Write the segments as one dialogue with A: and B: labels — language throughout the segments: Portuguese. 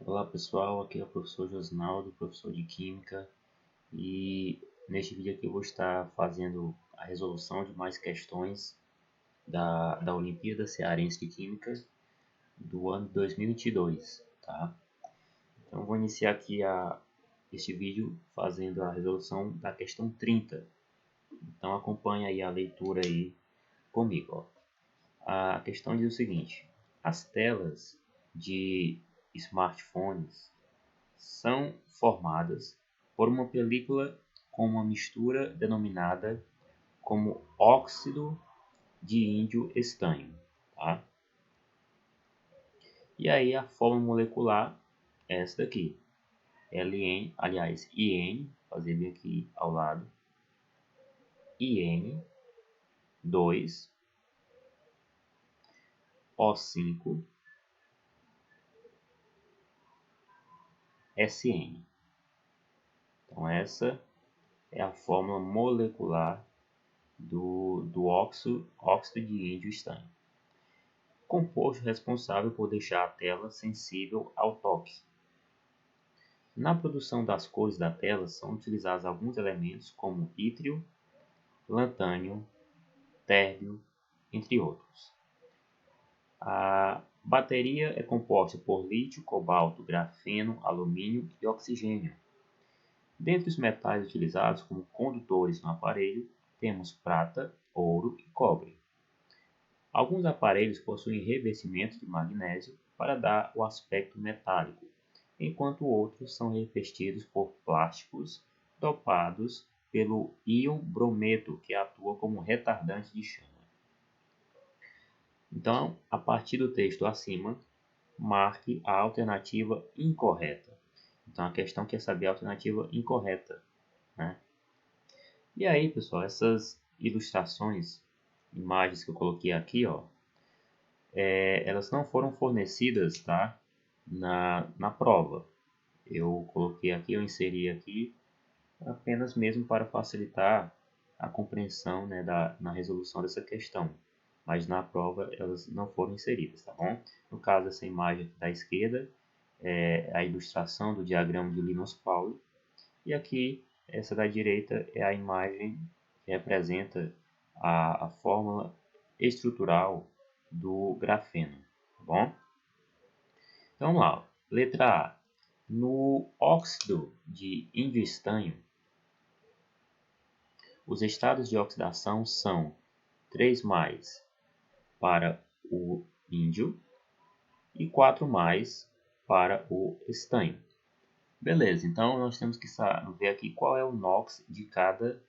A: Olá pessoal, aqui é o professor Josinaldo, professor de Química, e neste vídeo aqui eu vou estar fazendo a resolução de mais questões da Olimpíada Cearense de Química do ano 2022, tá? Então eu vou iniciar aqui este vídeo fazendo a resolução da questão 30. Então acompanhe aí a leitura aí comigo, ó. A questão diz o seguinte: as telas de smartphones são formadas por uma película com uma mistura denominada como óxido de índio estanho, tá? E aí a fórmula molecular é essa daqui, Ln, aliás, In, fazer bem aqui ao lado, In 2 O5 Sn. Então essa é a fórmula molecular do óxido de índio estanho. Composto responsável por deixar a tela sensível ao toque. Na produção das cores da tela são utilizados alguns elementos como ítrio, lantânio, térbio, entre outros. A bateria é composta por lítio, cobalto, grafeno, alumínio e oxigênio. Dentre os metais utilizados como condutores no aparelho, temos prata, ouro e cobre. Alguns aparelhos possuem revestimento de magnésio para dar o aspecto metálico, enquanto outros são revestidos por plásticos dopados pelo íon brometo, que atua como retardante de chama. Então, a partir do texto acima, marque a alternativa incorreta. Então, a questão quer saber a alternativa incorreta, né? E aí, pessoal, essas ilustrações, imagens que eu coloquei aqui, ó, elas não foram fornecidas, tá, na prova. Eu coloquei aqui, eu inseri aqui apenas mesmo para facilitar a compreensão, né, na resolução dessa questão. Mas na prova elas não foram inseridas, tá bom? No caso, essa imagem da esquerda é a ilustração do diagrama de Linus-Pauling. E aqui, essa da direita é a imagem que representa a fórmula estrutural do grafeno, tá bom? Então vamos lá, letra A. No óxido de índio estanho, os estados de oxidação são 3 mais para o índio e 4 mais para o estanho. Beleza, então nós temos que ver aqui qual é o NOx de cada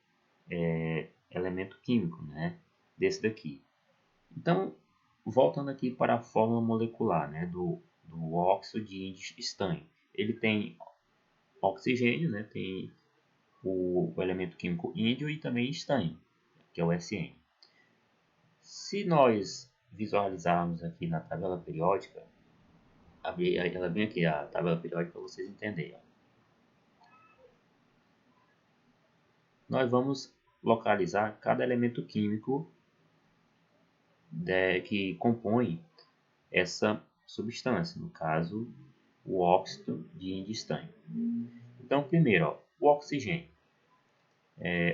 A: elemento químico, né, desse daqui. Então, voltando aqui para a fórmula molecular, né, do óxido de estanho. Ele tem oxigênio, né, tem o elemento químico índio e também estanho, que é o Sn. Se nós visualizarmos aqui na tabela periódica, abrir ela bem aqui, a tabela periódica para vocês entenderem. Nós vamos localizar cada elemento químico que compõe essa substância, no caso, o óxido de índio estanho. Então, primeiro, ó, o oxigênio.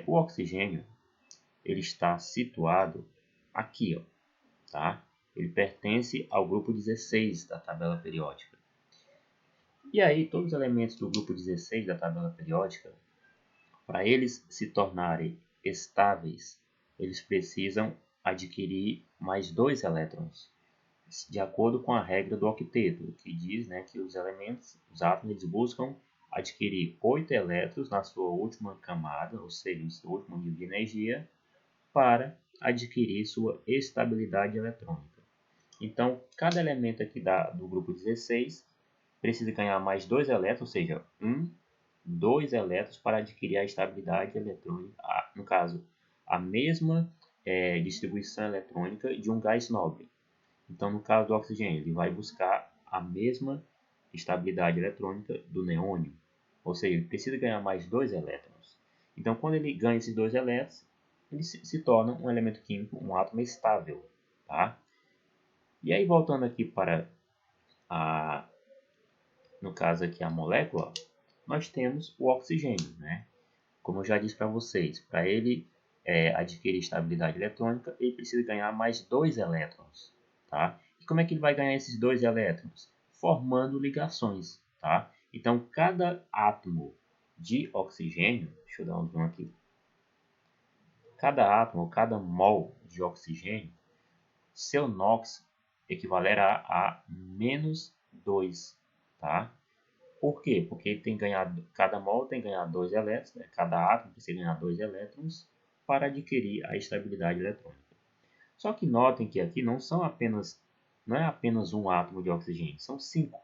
A: O oxigênio ele está situado aqui, ó, tá? Ele pertence ao grupo 16 da tabela periódica. E aí, todos os elementos do grupo 16 da tabela periódica, para eles se tornarem estáveis, eles precisam adquirir mais 2 elétrons, de acordo com a regra do octeto, que diz, né, que os elementos, os átomos, eles buscam adquirir 8 elétrons na sua última camada, ou seja, no seu último nível de energia, para adquirir sua estabilidade eletrônica. Então, cada elemento aqui do grupo 16 precisa ganhar mais 2 elétrons, ou seja, 2 elétrons para adquirir a estabilidade eletrônica, no caso, a mesma distribuição eletrônica de um gás nobre. Então, no caso do oxigênio, ele vai buscar a mesma estabilidade eletrônica do neônio, ou seja, ele precisa ganhar mais 2 elétrons. Então, quando ele ganha esses 2 elétrons, ele se torna um elemento químico, um átomo estável, tá? E aí, voltando aqui para no caso aqui a molécula, nós temos o oxigênio, né? Como eu já disse para vocês, para ele adquirir estabilidade eletrônica, ele precisa ganhar mais 2 elétrons, tá? E como é que ele vai ganhar esses 2 elétrons? Formando ligações, tá? Então, cada átomo de oxigênio, deixa eu dar um zoom aqui, cada átomo, cada mol de oxigênio, seu NOx equivalerá a menos 2, tá? Por quê? Porque ele tem ganhado, cada mol tem que ganhar 2 elétrons, né? Cada átomo precisa ganhar 2 elétrons para adquirir a estabilidade eletrônica. Só que notem que aqui não é apenas um átomo de oxigênio, são 5.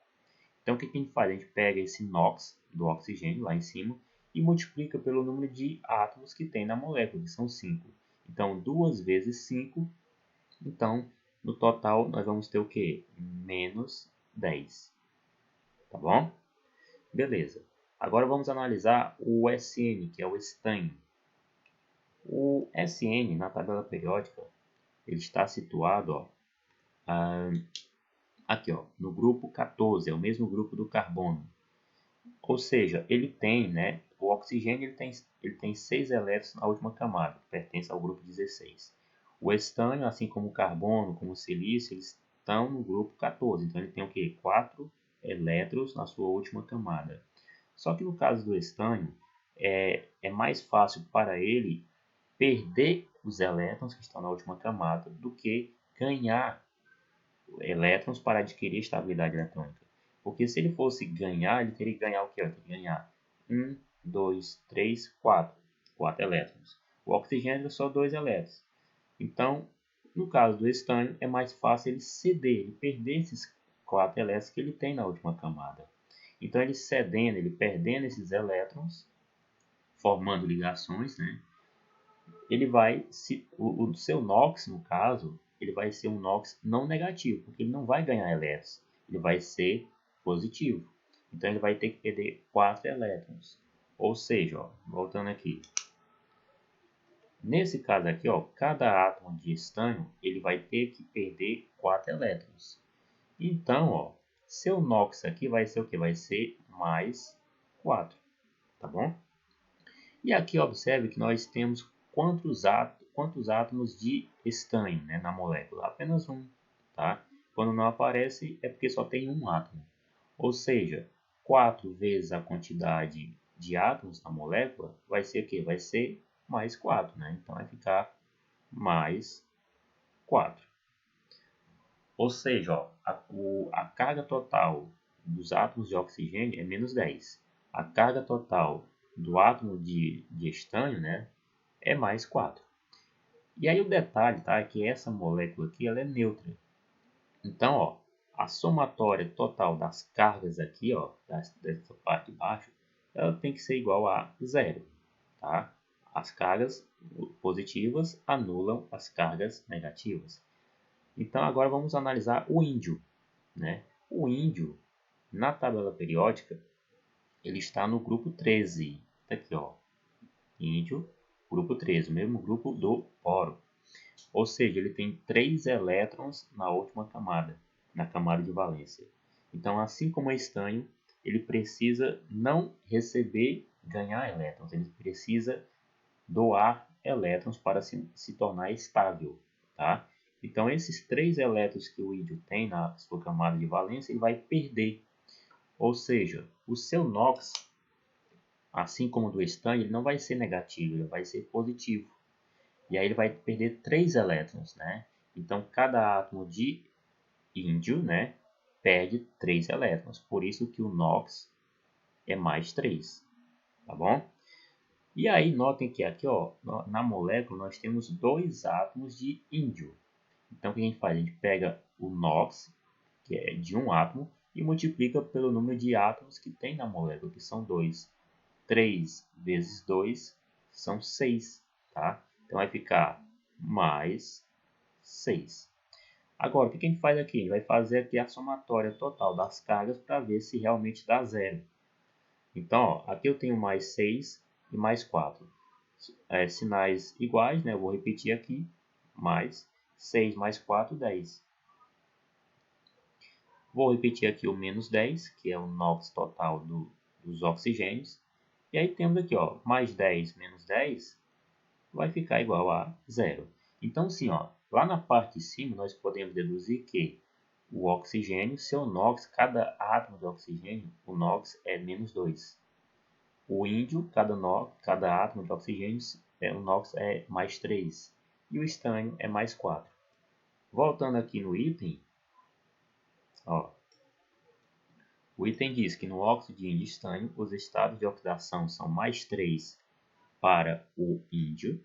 A: Então o que a gente faz? A gente pega esse NOx do oxigênio lá em cima e multiplica pelo número de átomos que tem na molécula, que são 5. Então 2 vezes 5, então no total nós vamos ter o que? Menos 10. Tá bom? Beleza. Agora vamos analisar o SN, que é o estanho. O SN, na tabela periódica, ele está situado aqui, no grupo 14, é o mesmo grupo do carbono. Ou seja, ele tem, né, o oxigênio ele tem 6 elétrons na última camada, que pertence ao grupo 16. O estânio, assim como o carbono, como o silício, eles estão no grupo 14. Então ele tem o quê? 4 elétrons na sua última camada. Só que no caso do estânio, é mais fácil para ele perder os elétrons que estão na última camada do que ganhar elétrons para adquirir estabilidade eletrônica. Porque se ele fosse ganhar, ele teria que ganhar o quê? Ele teria que ganhar 1, 2, 3, 4. 4 elétrons. O oxigênio é só 2 elétrons. Então, no caso do estânio, é mais fácil ele ceder, ele perder esses 4 elétrons que ele tem na última camada. Então, ele cedendo, ele perdendo esses elétrons, formando ligações, né? Ele vai, o seu NOx, no caso, ele vai ser um NOx não negativo, porque ele não vai ganhar elétrons, ele vai ser positivo. Então, ele vai ter que perder 4 elétrons. Ou seja, ó, voltando aqui, nesse caso aqui, ó, cada átomo de estânio ele vai ter que perder 4 elétrons. Então, ó, seu NOx aqui vai ser o que? Vai ser mais 4, tá bom? E aqui observe que nós temos quantos átomos de estânio, né, na molécula? Apenas um, tá? Quando não aparece é porque só tem um átomo. Ou seja, 4 vezes a quantidade de átomos na molécula vai ser o quê? Vai ser mais 4, né? Então vai ficar mais 4. Ou seja, ó, a carga total dos átomos de oxigênio é menos 10. A carga total do átomo de estânio, né, é mais 4. E aí o detalhe, tá, é que essa molécula aqui ela é neutra. Então, ó, a somatória total das cargas aqui, ó, dessa parte de baixo, ela tem que ser igual a 0. Tá? As cargas positivas anulam as cargas negativas. Então agora vamos analisar o índio, né? O índio, na tabela periódica, ele está no grupo 13. Tá aqui, ó. Índio, grupo 13, o mesmo grupo do boro. Ou seja, ele tem 3 elétrons na última camada, na camada de valência. Então, assim como o estânio, ele precisa não receber, ganhar elétrons, ele precisa doar elétrons para se tornar estável, tá? Então, esses 3 elétrons que o índio tem na sua camada de valência, ele vai perder. Ou seja, o seu NOx, assim como o do estânio, ele não vai ser negativo, ele vai ser positivo. E aí ele vai perder 3 elétrons, né? Então, cada átomo de índio, né, perde 3 elétrons. Por isso que o NOx é mais 3, tá bom? E aí, notem que aqui, ó, na molécula, nós temos 2 átomos de índio. Então, o que a gente faz? A gente pega o NOx, que é de um átomo, e multiplica pelo número de átomos que tem na molécula, que são 2. 3 vezes 2 são 6, tá? Então, vai ficar mais 6. Agora, o que a gente faz aqui? A gente vai fazer aqui a somatória total das cargas para ver se realmente dá zero. Então, ó, aqui eu tenho mais 6 e mais 4. Sinais iguais, né? Eu vou repetir aqui. Mais 6 mais 4, 10. Vou repetir aqui o menos 10, que é o NOx total dos oxigênios. E aí temos aqui, ó, mais 10 menos 10 vai ficar igual a 0. Então, sim, ó, lá na parte de cima nós podemos deduzir que o oxigênio, seu NOx, cada átomo de oxigênio, o NOx é menos 2. O índio, cada átomo de oxigênio, o NOx é mais 3. E o estânio é mais 4. Voltando aqui no item, ó, o item diz que no óxido de índio e estânio, os estados de oxidação são mais 3 para o índio.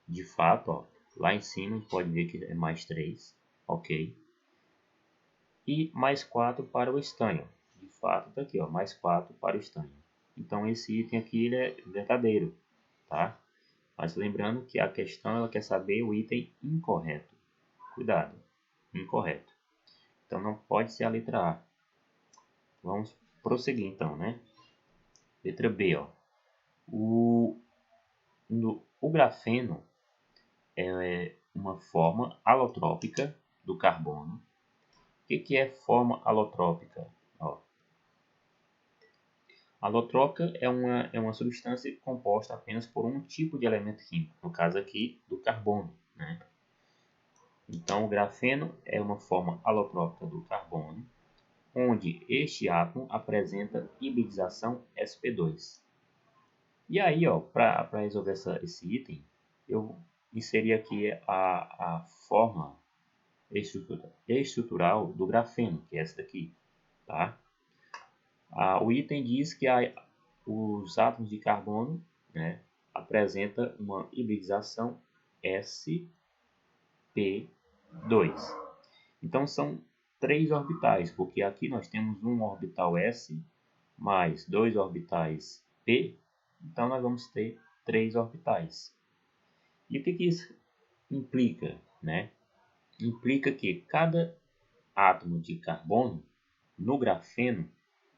A: De fato, ó, lá em cima pode ver que é mais 3, ok? E mais 4 para o estânio. De fato, está aqui, ó, mais 4 para o estânio. Então, esse item aqui ele é verdadeiro, tá? Mas lembrando que a questão ela quer saber o item incorreto. Cuidado, incorreto. Então, não pode ser a letra A. Vamos prosseguir, então, né? Letra B, ó. O grafeno é uma forma alotrópica do carbono. O que é forma alotrópica? Ó, alotrópica é uma substância composta apenas por um tipo de elemento químico, no caso aqui do carbono, né? Então, o grafeno é uma forma alotrópica do carbono, onde este átomo apresenta hibridização sp2. E aí, para resolver esse item, eu inseri aqui a forma estrutural do grafeno, que é essa daqui, tá? O item diz que os átomos de carbono, né, apresentam uma hibridização sp2. Então são 3 orbitais, porque aqui nós temos um orbital s mais 2 orbitais p, então nós vamos ter 3 orbitais. E o que isso implica, né? Implica que cada átomo de carbono no grafeno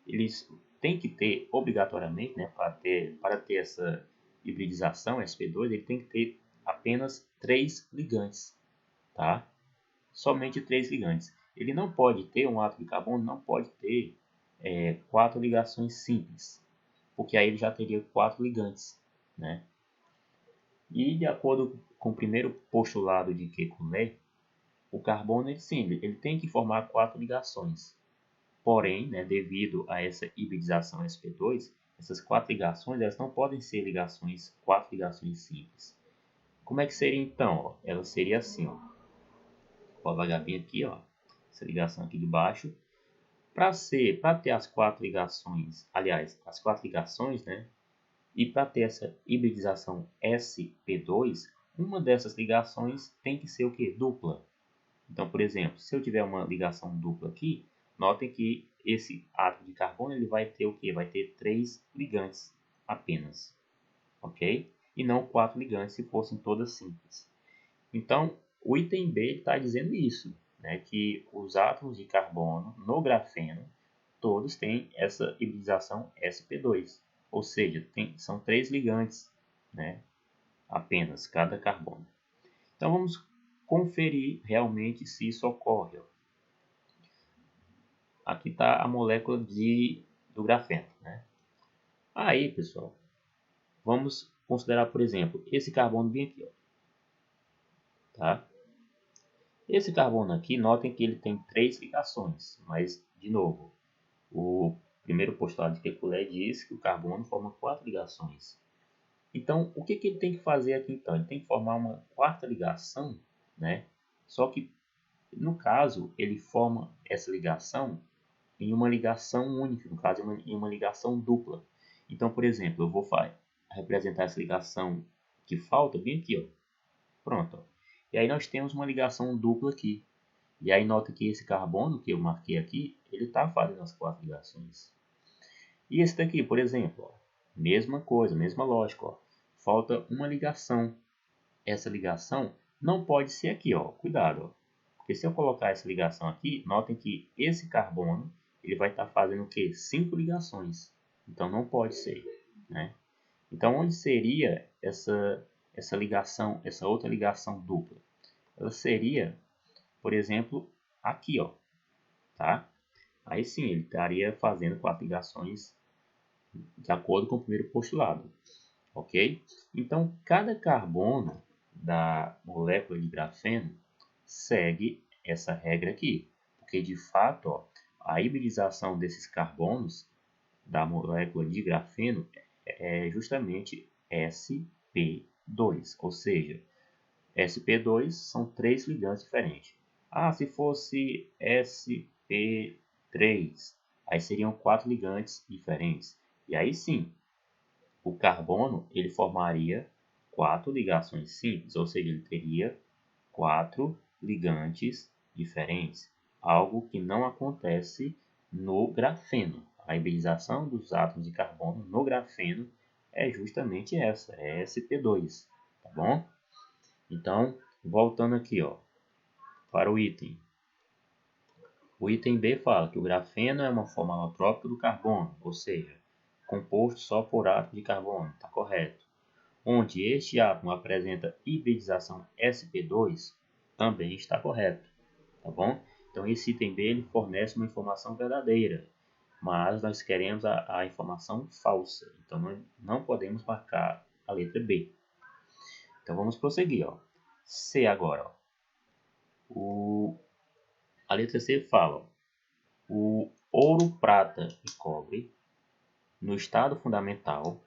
A: eles têm que ter obrigatoriamente, né, para ter essa hibridização sp2, ele tem que ter apenas 3 ligantes, tá? Somente 3 ligantes. Ele não pode ter, um átomo de carbono não pode ter 4 ligações simples, porque aí ele já teria 4 ligantes, né? E de acordo com o primeiro postulado de Kekulé, o carbono ele tem que formar 4 ligações. Porém, né, devido a essa hibridização sp2, essas 4 ligações elas não podem ser 4 ligações simples. Como é que seria então? Ó? Ela seria assim, ó. Vou apagar bem aqui, ó, essa ligação aqui de baixo. Para ter as 4 ligações, aliás, as 4 ligações, né, e para ter essa hibridização sp2, uma dessas ligações tem que ser o que? Dupla. Então, por exemplo, se eu tiver uma ligação dupla aqui, notem que esse átomo de carbono ele vai ter o que? Vai ter 3 ligantes apenas, ok? E não 4 ligantes se fossem todas simples. Então, o item B está dizendo isso, né? Que os átomos de carbono no grafeno todos têm essa hibridização sp2, ou seja, são 3 ligantes, né? Apenas cada carbono. Então, vamos conferir realmente se isso ocorre. Ó. Aqui está a molécula do grafeno. Né? Aí, pessoal, vamos considerar, por exemplo, esse carbono bem aqui. Ó. Tá? Esse carbono aqui, notem que ele tem 3 ligações, mas, de novo, o primeiro postulado de Kekulé diz que o carbono forma 4 ligações. Então, o que ele tem que fazer aqui, então? Ele tem que formar uma quarta ligação, né? Só que, no caso, ele forma essa ligação em uma ligação única, no caso, em uma ligação dupla. Então, por exemplo, eu vou representar essa ligação que falta bem aqui, ó. Pronto. Ó. E aí nós temos uma ligação dupla aqui. E aí nota que esse carbono que eu marquei aqui, ele está fazendo as 4 ligações. E esse daqui, por exemplo, ó, mesma coisa, mesma lógica. Ó. Falta uma ligação. Essa ligação não pode ser aqui, ó. Cuidado, ó. Porque se eu colocar essa ligação aqui, notem que esse carbono ele vai estar fazendo o quê? 5 ligações. Então não pode ser, né? Então onde seria essa ligação, essa outra ligação dupla? Ela seria, por exemplo, aqui, ó. tá? Aí sim, ele estaria fazendo 4 ligações de acordo com o primeiro postulado, ok? Então, cada carbono da molécula de grafeno segue essa regra aqui, porque de fato, ó, a hibridização desses carbonos da molécula de grafeno é justamente sp2, ou seja, sp2 são 3 ligantes diferentes. Ah, se fosse sp3, aí seriam 4 ligantes diferentes. E aí sim, o carbono ele formaria 4 ligações simples, ou seja, ele teria 4 ligantes diferentes, algo que não acontece no grafeno. A hibridização dos átomos de carbono no grafeno é justamente essa, é sp2, tá bom? Então, voltando aqui, ó, para o item. O item B fala que o grafeno é uma forma alotrópica do carbono, ou seja, composto só por átomo de carbono, está correto. Onde este átomo apresenta hibridização sp2, também está correto, tá bom? Então esse item B ele fornece uma informação verdadeira, mas nós queremos a informação falsa, então não podemos marcar a letra B. Então vamos prosseguir, ó. C agora, ó. A letra C fala, ó, o ouro, prata e cobre no estado fundamental,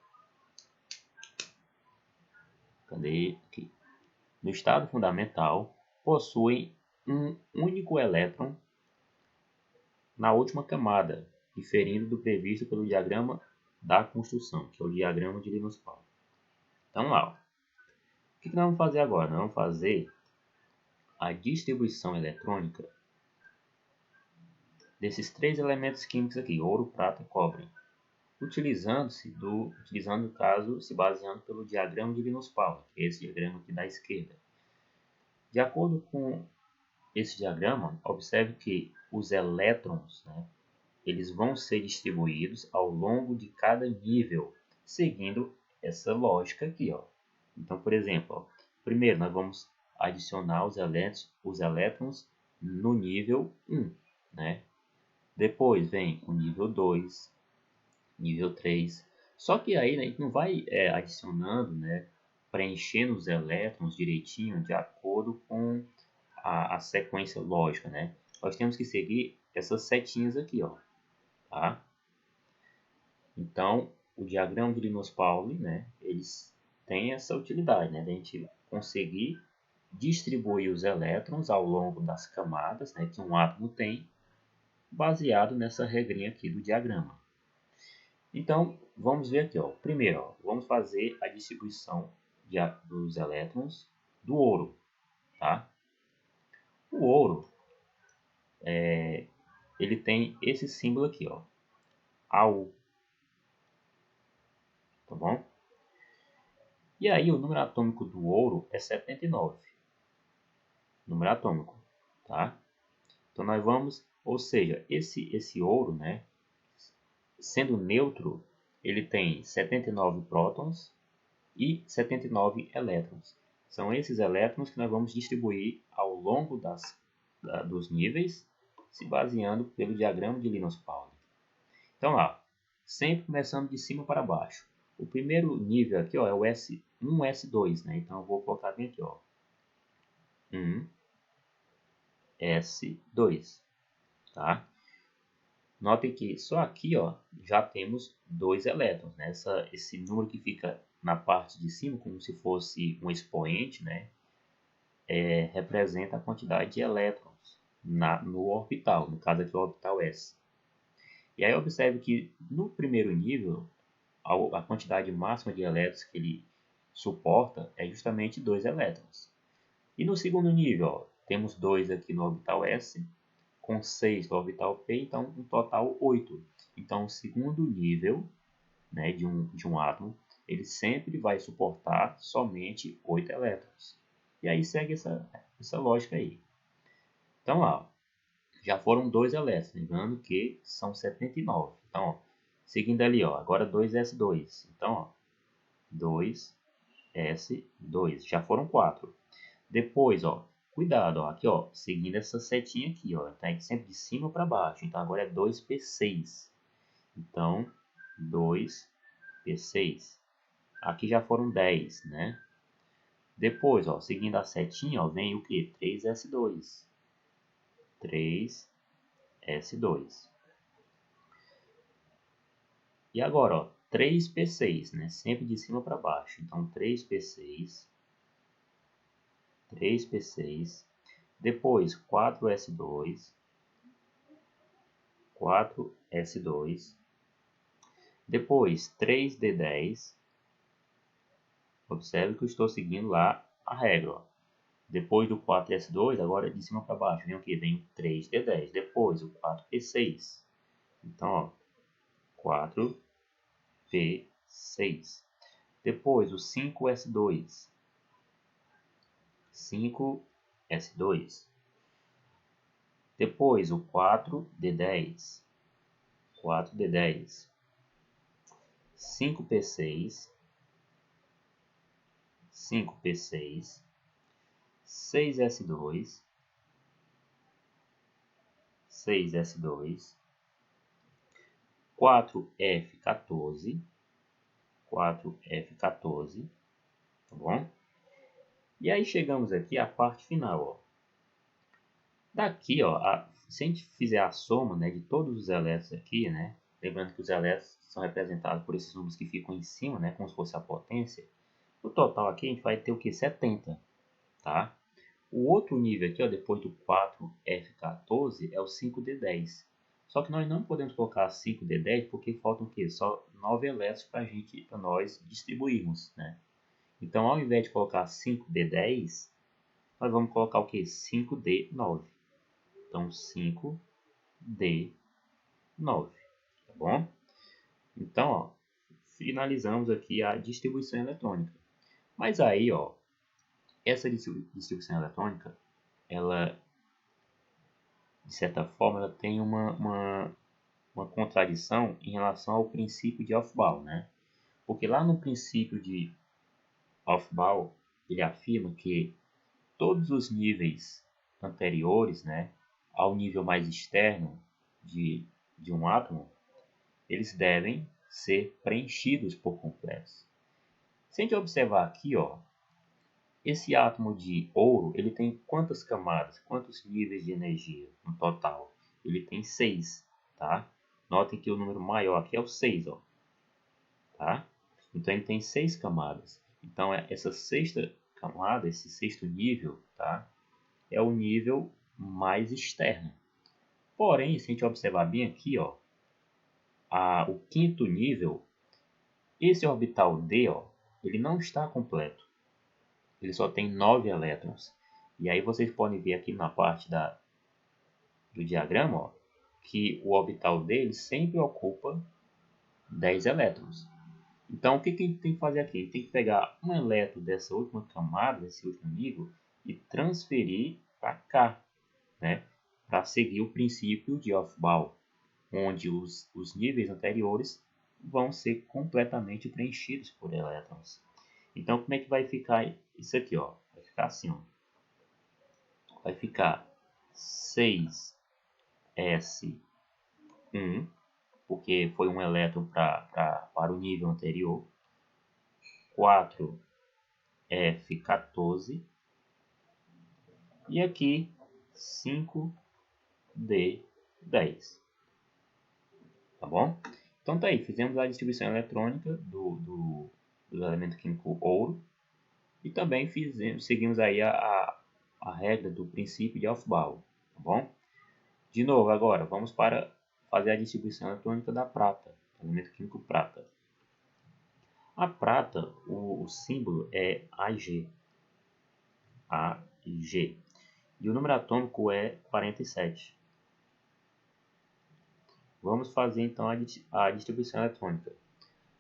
A: cadê aqui? No estado fundamental possuem um único elétron na última camada, diferindo do previsto pelo diagrama da construção, que é o diagrama de Linus-Pauling. Então lá, ó. O que nós vamos fazer agora? Nós vamos fazer a distribuição eletrônica desses 3 elementos químicos aqui, ouro, prata e cobre, utilizando, no caso, se baseando pelo diagrama de Linus-Pauling, que é esse diagrama aqui da esquerda. De acordo com esse diagrama, observe que os elétrons, né, eles vão ser distribuídos ao longo de cada nível, seguindo essa lógica aqui, ó. Então, por exemplo, ó, primeiro nós vamos adicionar os elétrons no nível 1, né? Depois vem o nível 2, nível 3. Só que aí, né, a gente não vai adicionando, né, preenchendo os elétrons direitinho de acordo com a sequência lógica, né? Nós temos que seguir essas setinhas aqui, ó, tá? Então, o diagrama de Linus-Pauling, né, eles têm essa utilidade, né, de a gente conseguir distribuir os elétrons ao longo das camadas, né, que um átomo tem, baseado nessa regrinha aqui do diagrama. Então, vamos ver aqui, ó. Primeiro, ó, vamos fazer a distribuição dos elétrons do ouro, tá? O ouro, ele tem esse símbolo aqui, ó, AU, tá bom? E aí o número atômico do ouro é 79, número atômico, tá? Então nós vamos, ou seja, esse ouro, né, sendo neutro, ele tem 79 prótons e 79 elétrons. São esses elétrons que nós vamos distribuir ao longo dos níveis, se baseando pelo diagrama de Linus-Pauling. Então lá, sempre começando de cima para baixo. O primeiro nível aqui, ó, é o S1, S2, né? Então eu vou colocar bem aqui, ó, 1, S2, tá? Notem que só aqui, ó, já temos 2 elétrons, né? Esse número que fica na parte de cima, como se fosse um expoente, né? Representa a quantidade de elétrons no orbital, no caso aqui o orbital S. E aí observe que no primeiro nível, a quantidade máxima de elétrons que ele suporta é justamente 2 elétrons. E no segundo nível, ó, temos 2 aqui no orbital S, com 6 no orbital P, então um total 8. Então o segundo nível, né, de um átomo, ele sempre vai suportar somente 8 elétrons. E aí segue essa lógica aí. Então lá, ó, já foram 2 elétrons, lembrando que são 79. Então, ó, seguindo ali, ó, agora 2s2. Então, ó, 2s2, já foram 4. Depois, ó, cuidado, ó, aqui, ó, seguindo essa setinha aqui, ó, tá sempre de cima para baixo. Então agora é 2p6. Então 2p6. Aqui já foram 10, né? Depois, ó, seguindo a setinha, ó, vem o que? 3s2. 3s2. E agora, ó, 3p6, né? Sempre de cima para baixo. Então 3p6. 3p6. Depois 4s2. 4s2. Depois 3d10. Observe que eu estou seguindo lá a regra, ó. Depois do 4s2, agora de cima para baixo, vem o que? Vem o 3d10. Depois o 4p6. Então, ó, 4p6. Depois o 5s2. 5s2. Depois o 4d10. 4d10. 5p6. 5p6. 6s2. 6s2. 4f14. 4f14. Tá bom? E aí chegamos aqui à parte final, ó. Daqui, ó, se a gente fizer a soma, né, de todos os elétrons aqui, né, lembrando que os elétrons são representados por esses números que ficam em cima, né, como se fosse a potência, o total aqui a gente vai ter o que? 70, tá? O outro nível aqui, ó, depois do 4F14, é o 5D10. Só que nós não podemos colocar 5D10 porque faltam o quê? Só 9 elétrons para nós distribuirmos, né? Então, ao invés de colocar 5D10, nós vamos colocar o que? 5D9. Então, 5D9, tá bom? Então, ó, finalizamos aqui a distribuição eletrônica. Mas aí, ó, essa distribuição eletrônica, ela, de certa forma, ela tem uma contradição em relação ao princípio de Aufbau, né? Porque lá no princípio de Aufbau, ele afirma que todos os níveis anteriores, né, ao nível mais externo de um átomo, eles devem ser preenchidos por completo. Se a gente observar aqui, ó, esse átomo de ouro, ele tem quantas camadas, quantos níveis de energia no total? Ele tem 6, tá? Notem que o número maior aqui é o 6, ó, tá? Então ele tem 6 camadas. Então essa sexta camada, esse sexto nível, tá? É o nível mais externo. Porém, se a gente observar bem aqui, ó, o quinto nível, esse orbital D, ó, ele não está completo. Ele só tem 9 elétrons. E aí vocês podem ver aqui na parte do diagrama, ó, que o orbital dele sempre ocupa 10 elétrons. Então, o que a gente tem que fazer aqui? A gente tem que pegar um elétron dessa última camada, desse último nível, e transferir para cá, né? Para seguir o princípio de Aufbau, onde os níveis anteriores vão ser completamente preenchidos por elétrons. Então, como é que vai ficar isso aqui? Ó? Vai ficar assim. Ó. Vai ficar 6s1, porque foi um elétron para o nível anterior. 4F14. E aqui 5D10. Tá bom? Então tá aí, fizemos a distribuição eletrônica do elemento químico ouro. E também seguimos aí a regra do princípio de Aufbau. Tá bom? De novo, agora vamos para fazer a distribuição eletrônica da prata, elemento químico prata. A prata, o símbolo é Ag. Ag. E o número atômico é 47. Vamos fazer então a distribuição eletrônica.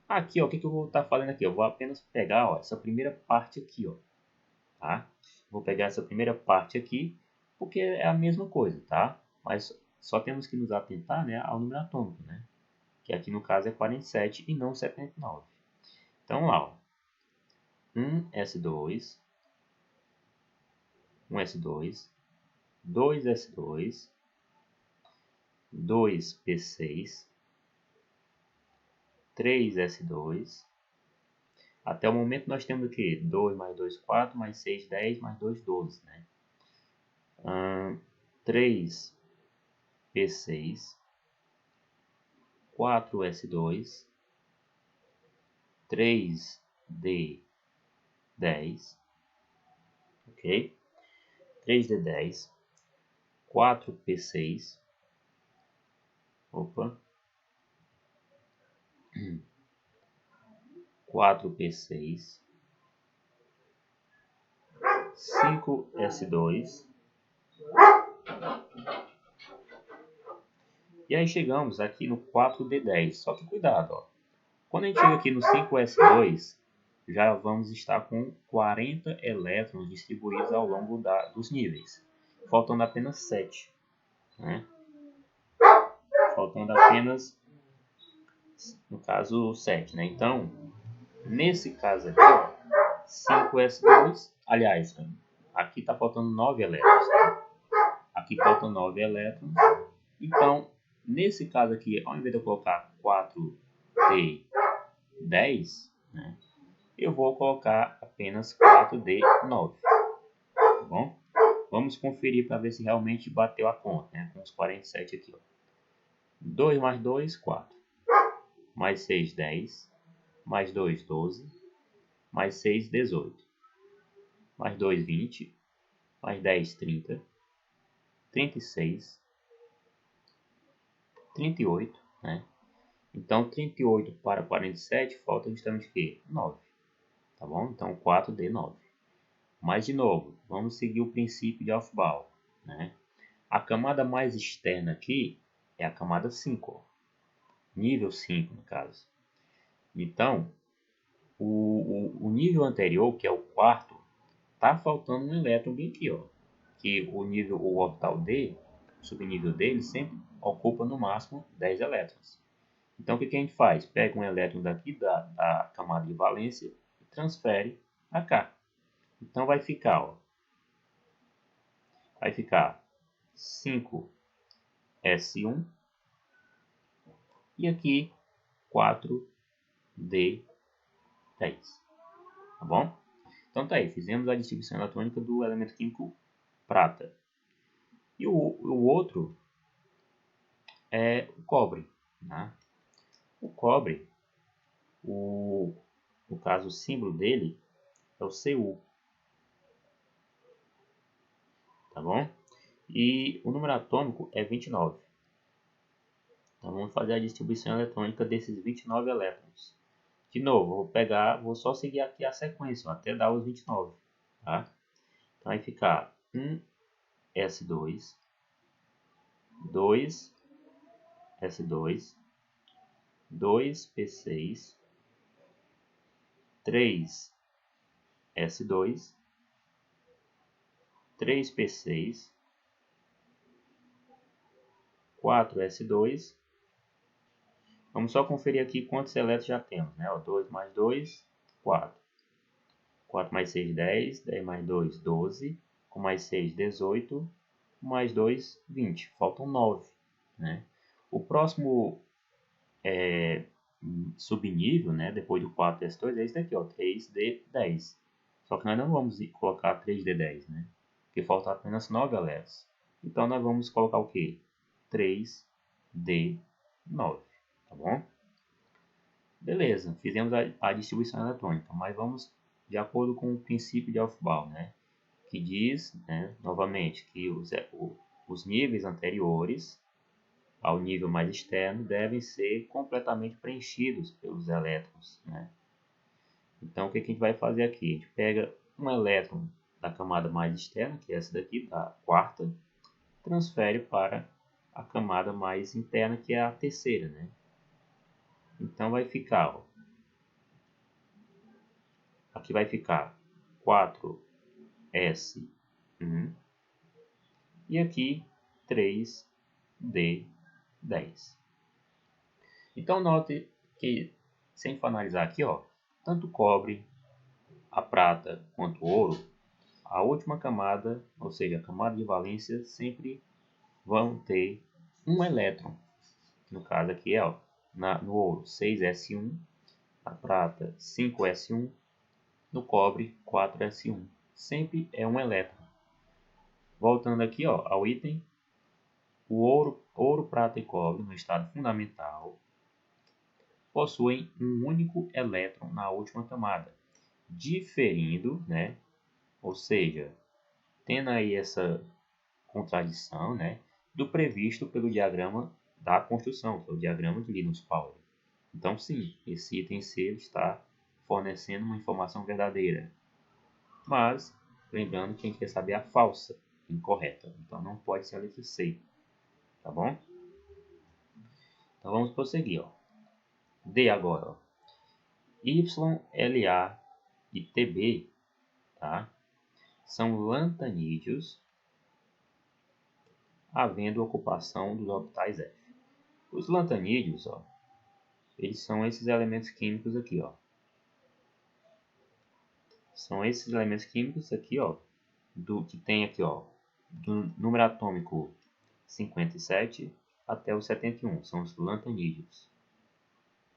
A: Aqui, ó, o que eu vou estar fazendo aqui? Eu vou apenas pegar, ó, essa primeira parte aqui, ó, tá? Vou pegar essa primeira parte aqui, porque é a mesma coisa, tá? Mas só temos que nos atentar, né, ao número atômico, né? Que aqui no caso é 47 e não 79. Então lá, ó, 1s2, 1s2, 2s2, 2p6, 3s2. Até o momento nós temos aqui 2 mais 2, 4, mais 6, 10, mais 2, 12. Né? 3p6, 4s2, 3d10, ok? 3d10, 4p6, opa, 4p6, 5s2, e aí chegamos aqui no 4d10, só que cuidado, ó. Quando a gente chega aqui no 5s2, já vamos estar com 40 elétrons distribuídos ao longo dos níveis, faltando apenas 7, né? Faltando apenas, no caso, 7, né? Então, nesse caso aqui, ó, 5s2, aliás, aqui está faltando 9 elétrons, tá? Aqui faltam 9 elétrons. Então, nesse caso aqui, ao invés de eu colocar 4d10, né, eu vou colocar apenas 4d9, tá bom? Vamos conferir para ver se realmente bateu a conta, né, com os 47 aqui, ó. 2 mais 2, 4. Mais 6, 10. Mais 2, 12. Mais 6, 18. Mais 2, 20. Mais 10, 30. 36. 38, né? Então, 38 para 47, falta justamente o quê? 9. Tá bom? Então, 4D9. Mas, de novo, vamos seguir o princípio de Aufbau, né? A camada mais externa aqui é a camada 5, ó. Nível 5, no caso. Então, o nível anterior, que é o quarto, tá faltando um elétron bem aqui, ó. Que o orbital D, o subnível dele, sempre ocupa no máximo 10 elétrons. Então, o que a gente faz? Pega um elétron daqui da camada de valência e transfere para cá. Então, vai ficar, ó, 5s1 e aqui 4d10. Tá bom? Então, tá aí. Fizemos a distribuição eletrônica do elemento químico prata. E o outro é o cobre, né? O cobre, no caso, o símbolo dele é o Cu, tá bom? E o número atômico é 29. Então vamos fazer a distribuição eletrônica desses 29 elétrons. De novo, vou só seguir aqui a sequência, ó, até dar os 29, tá? Então vai ficar 1s2, 2s2, 2p6, 3s2, 3p6, 4s2. Vamos só conferir aqui quantos elétrons já temos, né? 2 mais 2, 4. 4 mais 6, 10. 10 mais 2, 12. Com mais 6, 18. Mais 2, 20. Faltam 9. Né? O próximo subnível, né, depois do 4s2, é esse daqui, ó, 3d10. Só que nós não vamos colocar 3d10, né? Porque faltam apenas 9 elétrons. Então nós vamos colocar o que? 3d9. Tá bom? Beleza, fizemos a distribuição eletrônica, mas vamos de acordo com o princípio de Aufbau, né? Que diz, né, novamente, que os níveis anteriores ao nível mais externo devem ser completamente preenchidos pelos elétrons, né? Então, o que a gente vai fazer aqui? A gente pega um elétron da camada mais externa, que é essa daqui, da quarta, transfere para a camada mais interna, que é a terceira, né? Então, vai ficar, ó, aqui vai ficar 4s1 e aqui 3d10. Então, note que, sem finalizar aqui, ó, tanto o cobre, a prata quanto o ouro, a última camada, ou seja, a camada de valência, sempre vão ter um elétron. No caso aqui é, ó, no ouro 6s1, na prata 5s1, no cobre 4s1. Sempre é um elétron. Voltando aqui, ó, ao item, o ouro, prata e cobre no estado fundamental possuem um único elétron na última camada, diferindo, né? Ou seja, tendo aí essa contradição, né, do previsto pelo diagrama da construção, que é o diagrama de Linus-Pauling. Então, sim, esse item C está fornecendo uma informação verdadeira. Mas, lembrando que a gente quer saber a falsa, incorreta. Então, não pode ser a letra C. Tá bom? Então, vamos prosseguir. Ó. D agora. Ó. Y, LA e TB, tá? São lantanídeos, havendo ocupação dos orbitais F. Os lantanídeos, ó, eles são esses elementos químicos aqui, ó. São esses elementos químicos aqui, ó, que tem aqui, ó, do número atômico 57 até o 71, são os lantanídeos.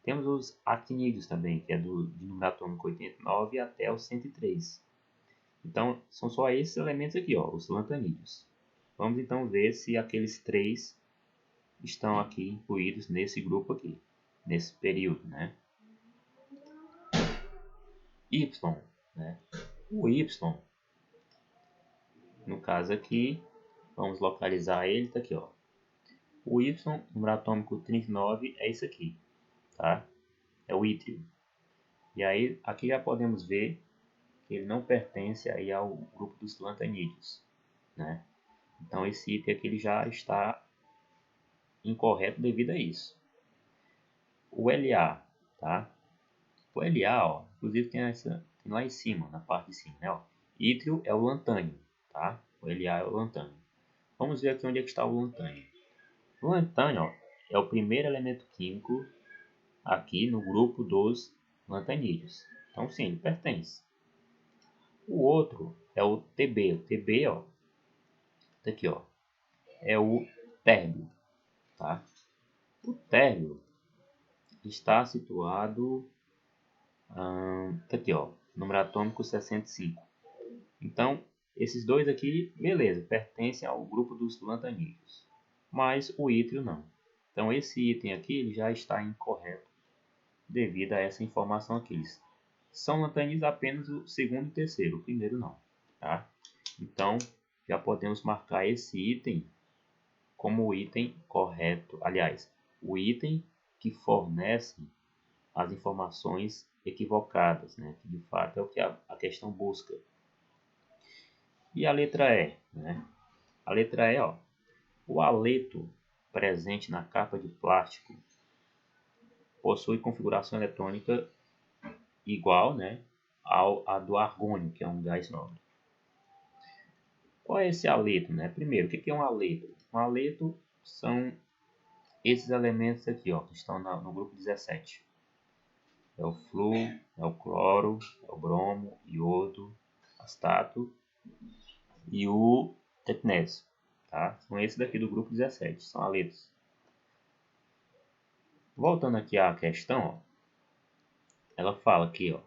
A: Temos os actinídeos também, que é de número atômico 89 até o 103. Então, são só esses elementos aqui, ó, os lantanídeos. Vamos então ver se aqueles três estão aqui incluídos nesse grupo aqui, nesse período, né? Y, né? O Y, no caso aqui, vamos localizar ele, tá aqui, ó. O Y, número atômico 39, é isso aqui, tá? É o ítrio. E aí, aqui já podemos ver que ele não pertence aí ao grupo dos lantanídeos, né? Então, esse item aqui ele já está incorreto devido a isso. O LA, tá? O LA, ó, inclusive tem lá em cima, na parte de cima, né? Ó. Ítrio é o lantânio, tá? O LA é o lantânio. Vamos ver aqui onde é que está o lantânio. O lantânio, ó, é o primeiro elemento químico aqui no grupo dos lantanídeos. Então, sim, ele pertence. O outro é o TB. O TB, ó, tá aqui, ó, é o térbio, tá? O térbio está situado, tá aqui, ó, número atômico 65. Então, esses dois aqui, beleza, pertencem ao grupo dos lantanídeos, mas o ítrio não. Então, esse item aqui ele já está incorreto devido a essa informação aqui. São lantanídeos apenas o segundo e terceiro, o primeiro não, tá? Então, já podemos marcar esse item como o item correto. Aliás, o item que fornece as informações equivocadas, né? Que de fato é o que a questão busca. E a letra E, né? A letra E, ó, o haleto presente na capa de plástico possui configuração eletrônica igual, né, a do argônio, que é um gás nobre. Qual é esse haleto, né? Primeiro, o que é um haleto? Um haleto são esses elementos aqui, ó, que estão no grupo 17. É o flúor, é o cloro, é o bromo, iodo, astato e o tecnésio, tá? São esses daqui do grupo 17, são haletos. Voltando aqui à questão, ó, ela fala aqui, ó,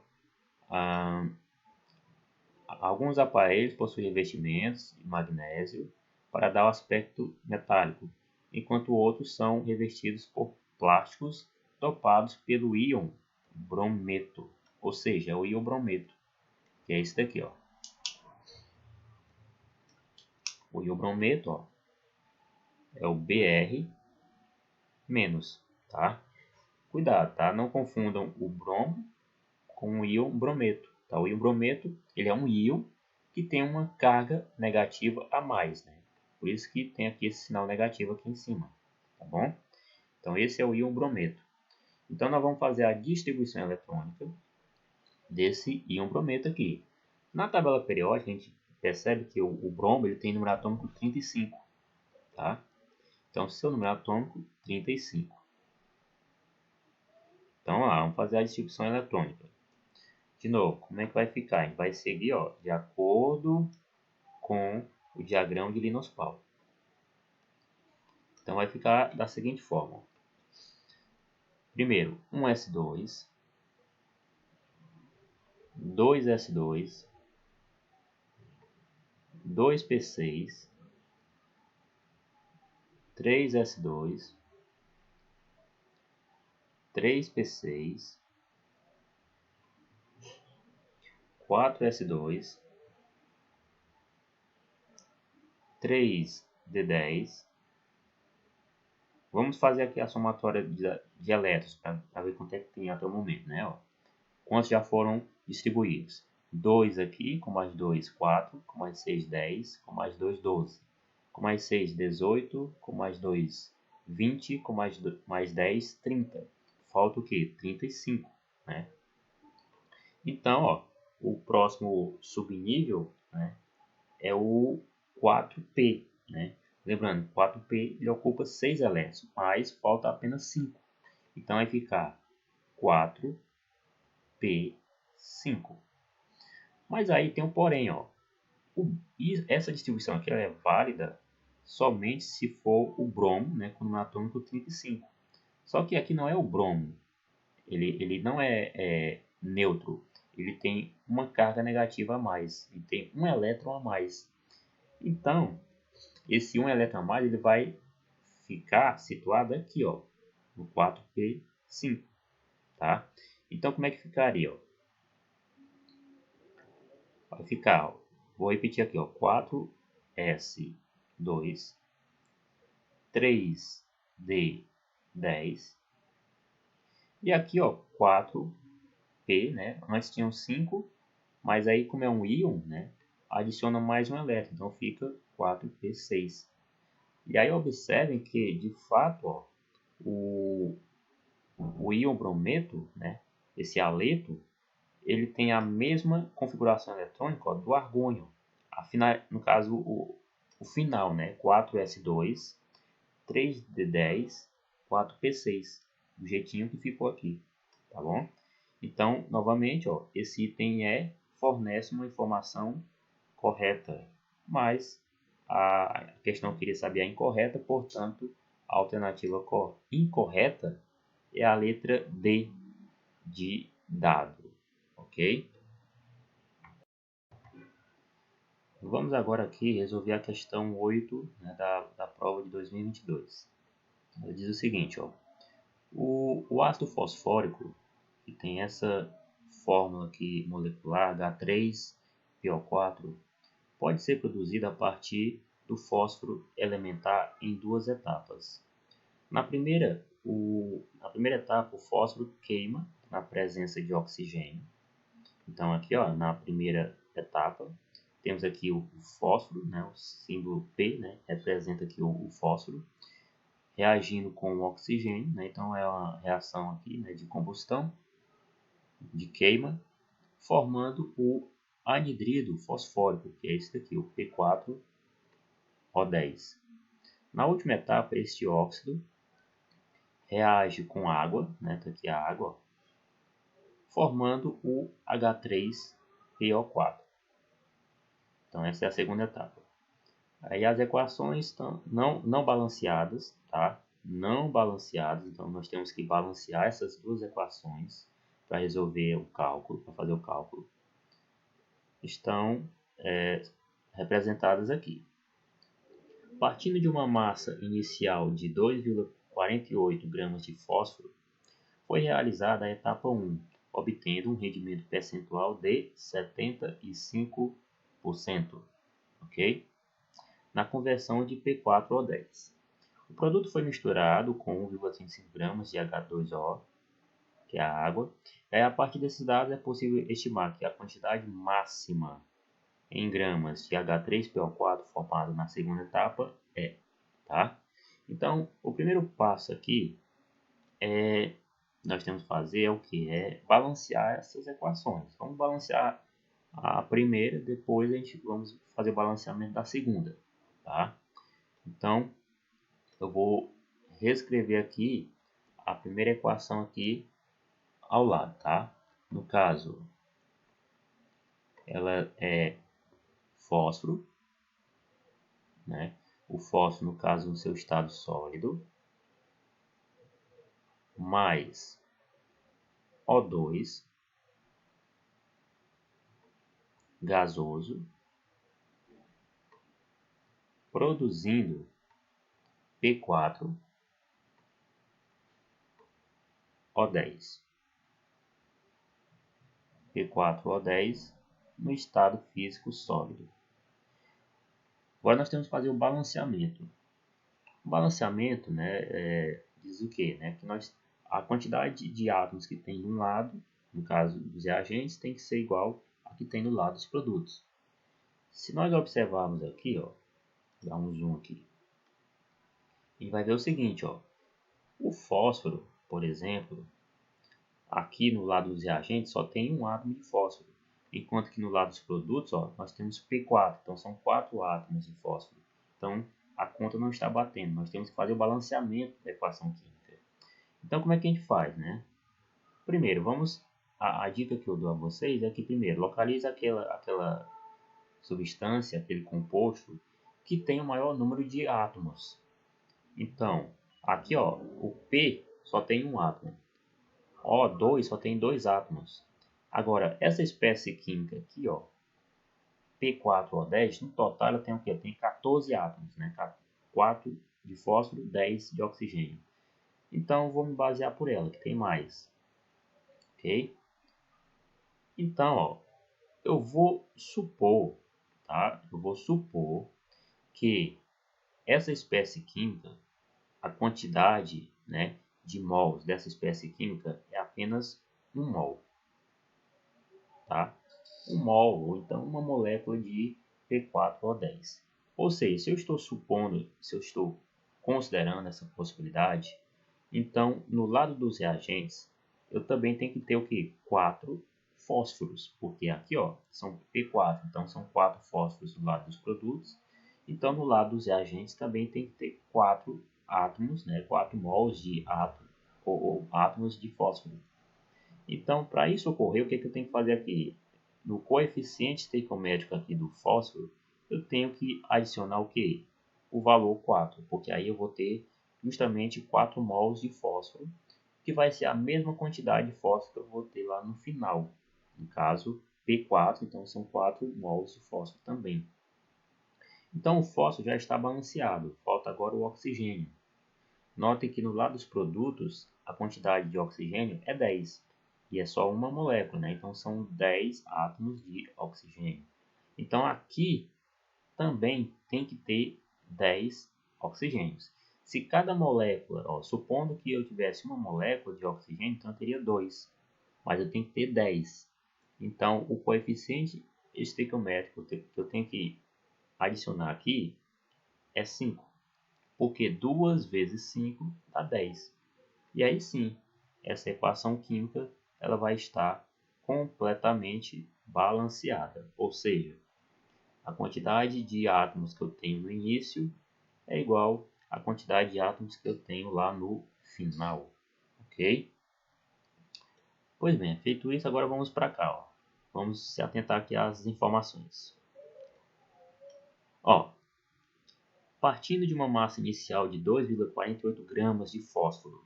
A: alguns aparelhos possuem revestimentos de magnésio para dar o aspecto metálico, enquanto outros são revestidos por plásticos dopados pelo íon brometo, ou seja, é o íon brometo, que é esse daqui, ó. O íon brometo, ó, é o Br-, tá? Cuidado, tá? Não confundam o bromo com o íon brometo, tá? O íon brometo, ele é um íon que tem uma carga negativa a mais, né? Por isso que tem aqui esse sinal negativo aqui em cima, tá bom? Então esse é o íon brometo. Então nós vamos fazer a distribuição eletrônica desse íon brometo aqui. Na tabela periódica a gente percebe que o bromo ele tem número atômico 35, tá? Então seu número atômico 35. Então lá, vamos fazer a distribuição eletrônica. De novo, como é que vai ficar? A gente vai seguir, ó, de acordo com o diagrama de Linus Pauling. Então vai ficar da seguinte forma. Primeiro, 1s2, 2s2, 2p6, 3s2, 3p6, 4s2, 3d10. Vamos fazer aqui a somatória de elétrons para ver quanto é que tem até o momento, né? Ó, quantos já foram distribuídos? 2 aqui, com mais 2, 4, com mais 6, 10, com mais 2, 12, com mais 6, 18, com mais 2, 20, com mais 10, 30. Falta o quê? 35, né? Então, ó, o próximo subnível, né, é o 4P, né? Lembrando, 4P ele ocupa 6 elétrons, mas falta apenas 5. Então vai ficar 4P5. Mas aí tem um porém, ó. Essa distribuição aqui ela é válida somente se for o bromo, né, com número atômico 35. Só que aqui não é o bromo, ele não é neutro, ele tem uma carga negativa a mais, ele tem um elétron a mais. Então, esse um elétron a mais ele vai ficar situado aqui, ó, no 4p5, tá? Então, como é que ficaria, ó? Vai ficar, ó, vou repetir aqui, ó, 4s2, 3d10 e aqui, ó, 4p, né? Antes tinham 5, mas aí como é um íon, né, adiciona mais um elétron, então fica 4p6. E aí observem que, de fato, ó, o íon brometo, né, esse haleto, ele tem a mesma configuração eletrônica, ó, do argônio. No caso, o final, né, 4s2, 3d10, 4p6, do jeitinho que ficou aqui, tá bom? Então, novamente, ó, esse item fornece uma informação correta, mas a questão queria saber a incorreta, portanto, a alternativa incorreta é a letra D de dado, ok? Vamos agora aqui resolver a questão 8, né, da prova de 2022. Ela diz o seguinte, ó, o ácido fosfórico, que tem essa fórmula aqui molecular, H3PO4, pode ser produzido a partir do fósforo elementar em duas etapas. Na primeira etapa, o fósforo queima na presença de oxigênio. Então, aqui, ó, na primeira etapa, temos aqui o fósforo, né, o símbolo P, né, representa aqui o fósforo, reagindo com o oxigênio, né, então é uma reação aqui, né, de combustão, de queima, formando o anidrido fosfórico, que é esse daqui, o P4O10. Na última etapa, este óxido reage com água, né, tá aqui a água, formando o H3PO4. Então essa é a segunda etapa. Aí as equações estão não balanceadas, tá? Não balanceadas, então nós temos que balancear essas duas equações para resolver o cálculo, para fazer o cálculo. Estão representadas aqui. Partindo de uma massa inicial de 2,48 gramas de fósforo, foi realizada a etapa 1, obtendo um rendimento percentual de 75%, ok? Na conversão de P4O10. O produto foi misturado com 1,25 gramas de H2O, que é a água. E a partir desses dados é possível estimar que a quantidade máxima em gramas de H3PO4 formado na segunda etapa tá? Então, o primeiro passo aqui nós temos que fazer o que? É balancear essas equações. Vamos balancear a primeira, depois vamos fazer o balanceamento da segunda, tá? Então, eu vou reescrever aqui a primeira equação aqui ao lado, tá? No caso, ela é fósforo, né? O fósforo, no caso, no seu estado sólido, mais O2 gasoso, produzindo P4O10. P4O10 no estado físico sólido. Agora nós temos que fazer o balanceamento. O balanceamento, né, diz o quê? Né? Que a quantidade de átomos que tem de um lado, no caso dos reagentes, tem que ser igual a que tem do lado dos produtos. Se nós observarmos aqui, ó, dar um zoom aqui, a gente vai ver o seguinte, ó, o fósforo, por exemplo, aqui no lado dos reagentes só tem um átomo de fósforo, enquanto que no lado dos produtos, ó, nós temos P4, então são 4 átomos de fósforo. Então a conta não está batendo, nós temos que fazer o balanceamento da equação química. Então como é que a gente faz, né? Primeiro, a dica que eu dou a vocês é que primeiro localize aquela substância, aquele composto que tem o maior número de átomos. Então, aqui ó, o P só tem um átomo, O2 só tem 2 átomos. Agora, essa espécie química aqui, ó, P4O10, no total ela tem o quê? Tem 14 átomos, né? 4 de fósforo, 10 de oxigênio. Então, vou me basear por ela, que tem mais. Ok? Então, ó, eu vou supor, tá? Eu vou supor que essa espécie química, a quantidade, né, de mols dessa espécie química é apenas 1 mol, tá? 1 mol, ou então uma molécula de P4O10. Ou seja, se eu estou supondo, se eu estou considerando essa possibilidade, então no lado dos reagentes eu também tenho que ter o que? 4 fósforos, porque aqui ó, são P4, então são 4 fósforos do lado dos produtos. Então no lado dos reagentes também tem que ter 4 átomos, né, 4 mols de átomo, ou átomos de fósforo. Então, para isso ocorrer, o que eu tenho que fazer aqui? No coeficiente estequiométrico aqui do fósforo, eu tenho que adicionar o que? O valor 4, porque aí eu vou ter justamente 4 mols de fósforo, que vai ser a mesma quantidade de fósforo que eu vou ter lá no final. No caso, P4, então são 4 mols de fósforo também. Então, o fósforo já está balanceado, falta agora o oxigênio. Notem que no lado dos produtos, a quantidade de oxigênio é 10. E é só uma molécula, né? Então são 10 átomos de oxigênio. Então aqui também tem que ter 10 oxigênios. Se cada molécula, ó, supondo que eu tivesse uma molécula de oxigênio, então eu teria 2. Mas eu tenho que ter 10. Então o coeficiente estequiométrico que eu tenho que adicionar aqui é 5. Porque 2 vezes 5 dá 10. E aí sim, essa equação química ela vai estar completamente balanceada, ou seja, a quantidade de átomos que eu tenho no início é igual à quantidade de átomos que eu tenho lá no final, ok? Pois bem, feito isso, agora vamos para cá, ó. Vamos se atentar aqui às informações. Ó, partindo de uma massa inicial de 2,48 gramas de fósforo,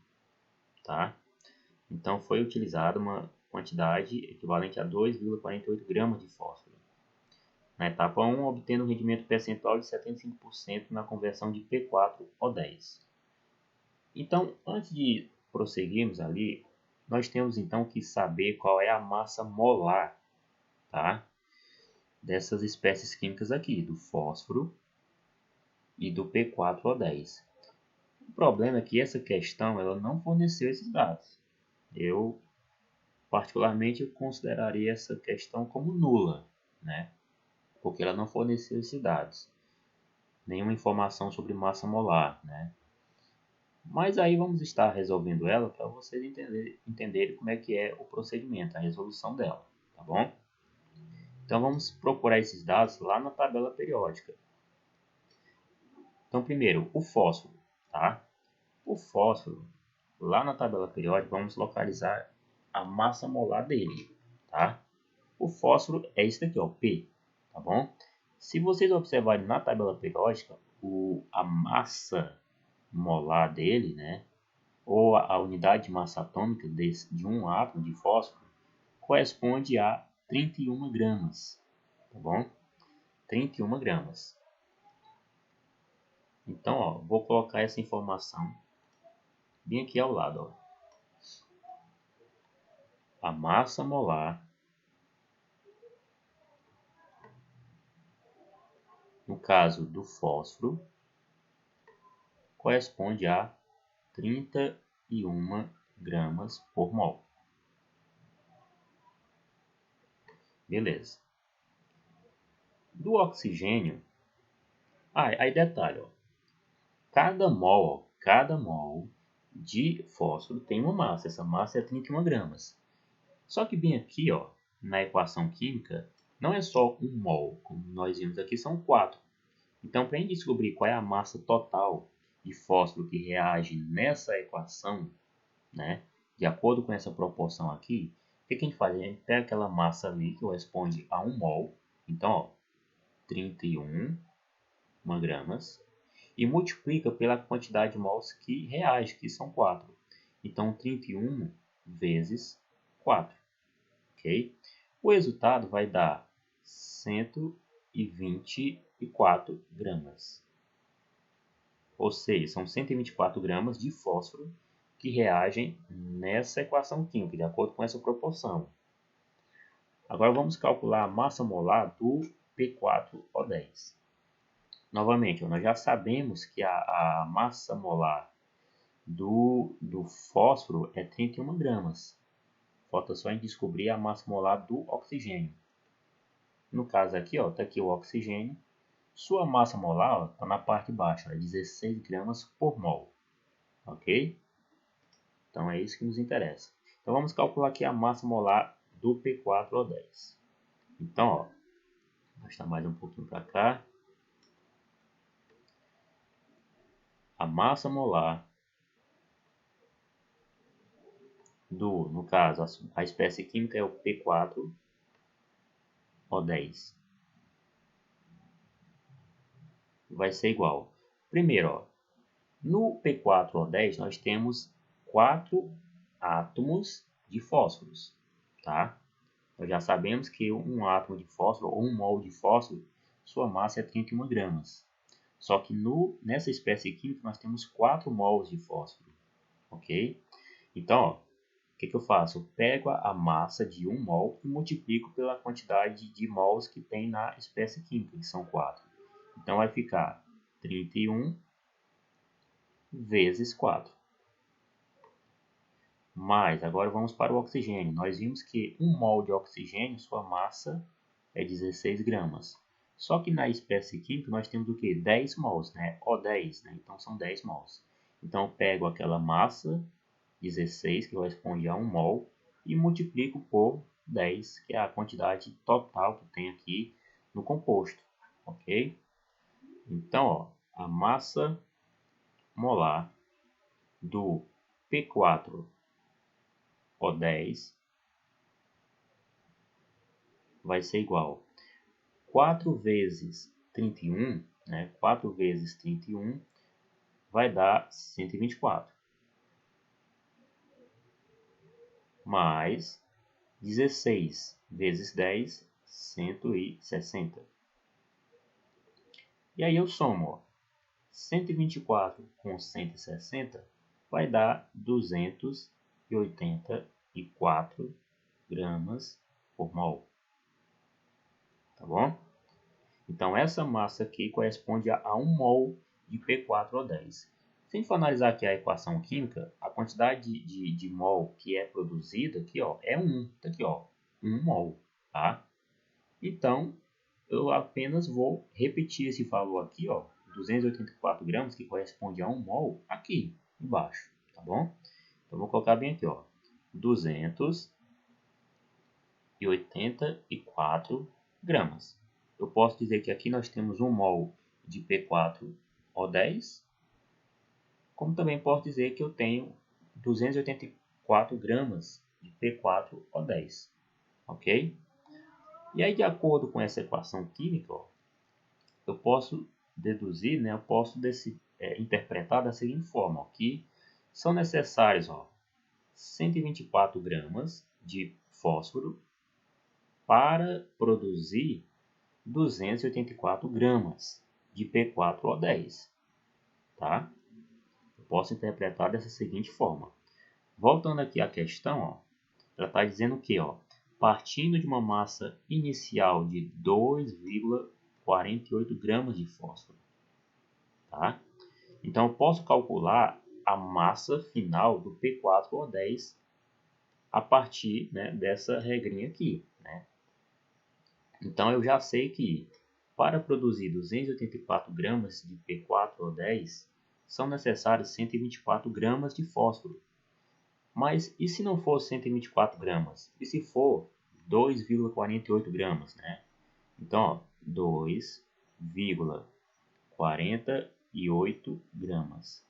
A: tá? Então foi utilizada uma quantidade equivalente a 2,48 gramas de fósforo. Na etapa 1, obtendo um rendimento percentual de 75% na conversão de P4O10. Então, antes de prosseguirmos ali, nós temos então que saber qual é a massa molar, tá? Dessas espécies químicas aqui, do fósforo e do P4O10. O problema é que essa questão ela não forneceu esses dados. Eu particularmente eu consideraria essa questão como nula, né? Porque ela não forneceu esses dados, nenhuma informação sobre massa molar, né? Mas aí vamos estar resolvendo ela para vocês entenderem como é que é o procedimento, a resolução dela, tá bom? Então vamos procurar esses dados lá na tabela periódica. Então primeiro, o fósforo, tá? O fósforo, lá na tabela periódica, vamos localizar a massa molar dele, tá? O fósforo é isso daqui, ó, P, tá bom? Se vocês observarem na tabela periódica, a massa molar dele, né, ou a unidade de massa atômica de um átomo de fósforo, corresponde a 31 gramas, tá bom? 31 gramas. Então, ó, vou colocar essa informação bem aqui ao lado, ó. A massa molar, no caso do fósforo, corresponde a 31 gramas por mol. Beleza. Do oxigênio, aí detalhe, ó, cada mol de fósforo tem uma massa. Essa massa é 31 gramas. Só que bem aqui, ó, na equação química, não é só um mol, como nós vimos aqui, são 4. Então, para a gente descobrir qual é a massa total de fósforo que reage nessa equação, né, de acordo com essa proporção aqui, o que a gente faz? A gente pega aquela massa ali que corresponde a 1 mol, então, ó, 31 gramas, e multiplica pela quantidade de mols que reage, que são 4. Então, 31 vezes 4. Okay? O resultado vai dar 124 gramas. Ou seja, são 124 gramas de fósforo que reagem nessa equação química, de acordo com essa proporção. Agora vamos calcular a massa molar do P4O10. Novamente, nós já sabemos que a massa molar do fósforo é 31 gramas. Falta só em descobrir a massa molar do oxigênio. No caso aqui, ó, tá aqui o oxigênio. Sua massa molar está na parte de baixo, é 16 gramas por mol. Ok? Então é isso que nos interessa. Então vamos calcular aqui a massa molar do P4O10. Então, ó, vou arrastar mais um pouquinho para cá. A massa molar no caso, a espécie química é o P4O10. Vai ser igual. Primeiro, ó, no P4O10 nós temos 4 átomos de fósforos, tá? Nós já sabemos que um átomo de fósforo ou um mol de fósforo, sua massa é 31 gramas. Só que nessa espécie química nós temos 4 mols de fósforo, ok? Então, ó, o que eu faço? Eu pego a massa de 1 mol e multiplico pela quantidade de mols que tem na espécie química, que são 4. Então vai ficar 31 vezes 4. Mas agora vamos para o oxigênio. Nós vimos que 1 mol de oxigênio, sua massa é 16 gramas. Só que na espécie química nós temos o que? 10 mols, né? O10, né? Então são 10 mols. Então eu pego aquela massa 16, que corresponde a 1 mol, e multiplico por 10, que é a quantidade total que tem aqui no composto, ok? Então, ó, a massa molar do P4O10 vai ser igual a 4 vezes 31, né? 4 vezes 31 vai dar 124. Mais 16 vezes 10, 160. E aí eu somo, ó, 124 com 160 vai dar 284 gramas por mol. Tá bom? Então essa massa aqui corresponde a 1 mol de P4O10. Se a gente for analisar aqui a equação química, a quantidade de mol que é produzida aqui, ó, é 1. Tá aqui, ó, 1 mol. Tá? Então, eu apenas vou repetir esse valor aqui, ó, 284 gramas, que corresponde a 1 mol, aqui embaixo, tá bom? Então, vou colocar bem aqui, ó, 284 gramas. Eu posso dizer que aqui nós temos 1 mol de P4O10, como também posso dizer que eu tenho 284 gramas de P4O10, ok? E aí, de acordo com essa equação química, ó, eu posso deduzir, né, eu posso interpretar da seguinte forma, ó, que são necessários 124 gramas de fósforo para produzir 284 gramas de P4O10. Tá? Eu posso interpretar dessa seguinte forma. Voltando aqui à questão, ó, ela está dizendo que, ó, partindo de uma massa inicial de 2,48 gramas de fósforo. Tá? Então, eu posso calcular a massa final do P4O10 a partir, né, dessa regrinha aqui. Né? Então, eu já sei que para produzir 284 gramas de P4O10, são necessários 124 gramas de fósforo. Mas e se não for 124 gramas? E se for 2,48 gramas, né? Então, ó, 2,48 gramas.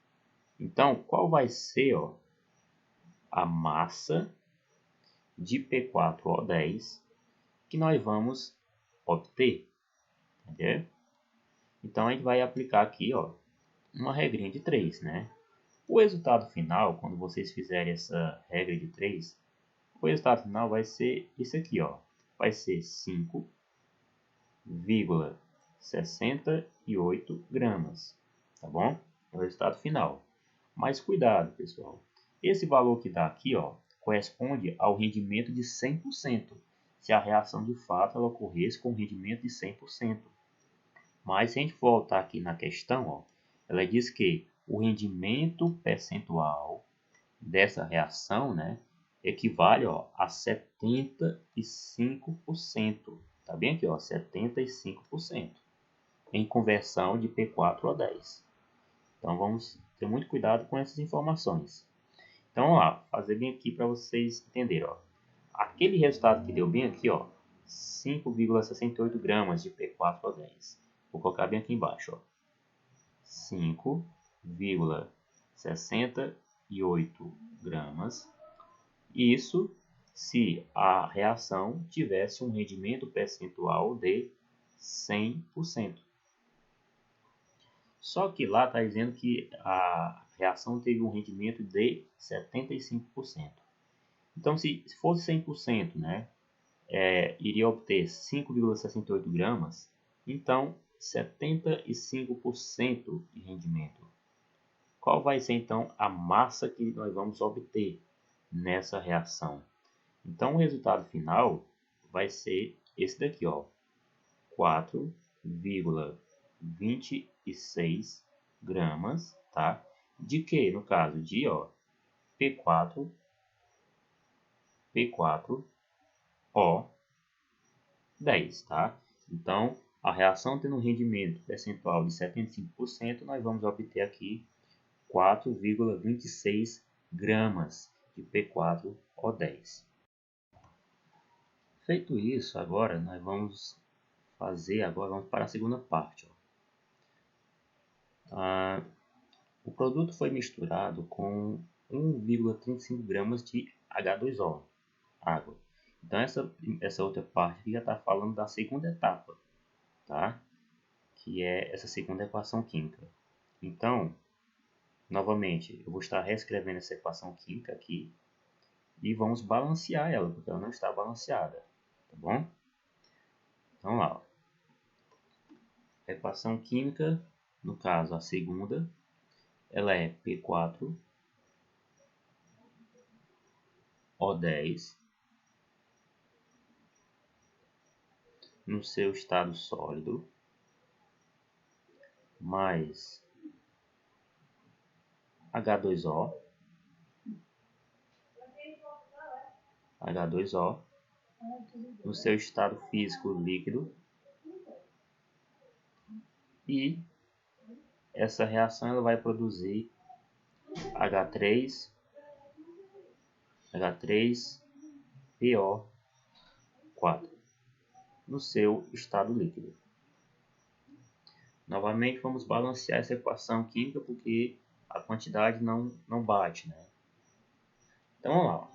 A: Então, qual vai ser, ó, a massa de P4O10 que nós vamos obter? Entendeu? Então, a gente vai aplicar aqui, ó, uma regrinha de 3, né? O resultado final, quando vocês fizerem essa regra de 3, o resultado final vai ser isso aqui, ó. Vai ser 5,68 gramas, tá bom? É o resultado final. Mas cuidado, pessoal. Esse valor que está aqui, ó, corresponde ao rendimento de 100%. Se a reação de fato ela ocorresse com rendimento de 100%. Mas se a gente voltar aqui na questão, ó, ela diz que o rendimento percentual dessa reação, né, equivale, ó, a 75%. Tá bem aqui, ó, 75% em conversão de P4O10. Então vamos ter muito cuidado com essas informações. Então vamos lá, fazer bem aqui para vocês entenderem, ó. Aquele resultado que deu bem aqui, ó, 5,68 gramas de P4O10. Vou colocar bem aqui embaixo, ó. 5,68 gramas. Isso se a reação tivesse um rendimento percentual de 100%. Só que lá está dizendo que a reação teve um rendimento de 75%. Então, se fosse 100%, né, iria obter 5,68 gramas. Então, 75% de rendimento. Qual vai ser, então, a massa que nós vamos obter nessa reação? Então, o resultado final vai ser esse daqui, ó, 4,26 gramas, tá? De que, no caso de, ó, P4O10, tá? Então, a reação tendo um rendimento percentual de 75%, nós vamos obter aqui 4,26 gramas de P4O10. Feito isso, agora nós vamos para a segunda parte. Ó. O produto foi misturado com 1,35 gramas de H2O, água. Então essa outra parte já está falando da segunda etapa, tá? Que é essa segunda equação química. Então, novamente, eu vou estar reescrevendo essa equação química aqui e vamos balancear ela, porque ela não está balanceada, tá bom? Então lá, ó. A equação química, no caso a segunda, ela é P4O10 no seu estado sólido mais H2O no seu estado físico líquido, e essa reação ela vai produzir H3PO4 no seu estado líquido. Novamente vamos balancear essa equação química porque a quantidade não bate, né? Então vamos lá.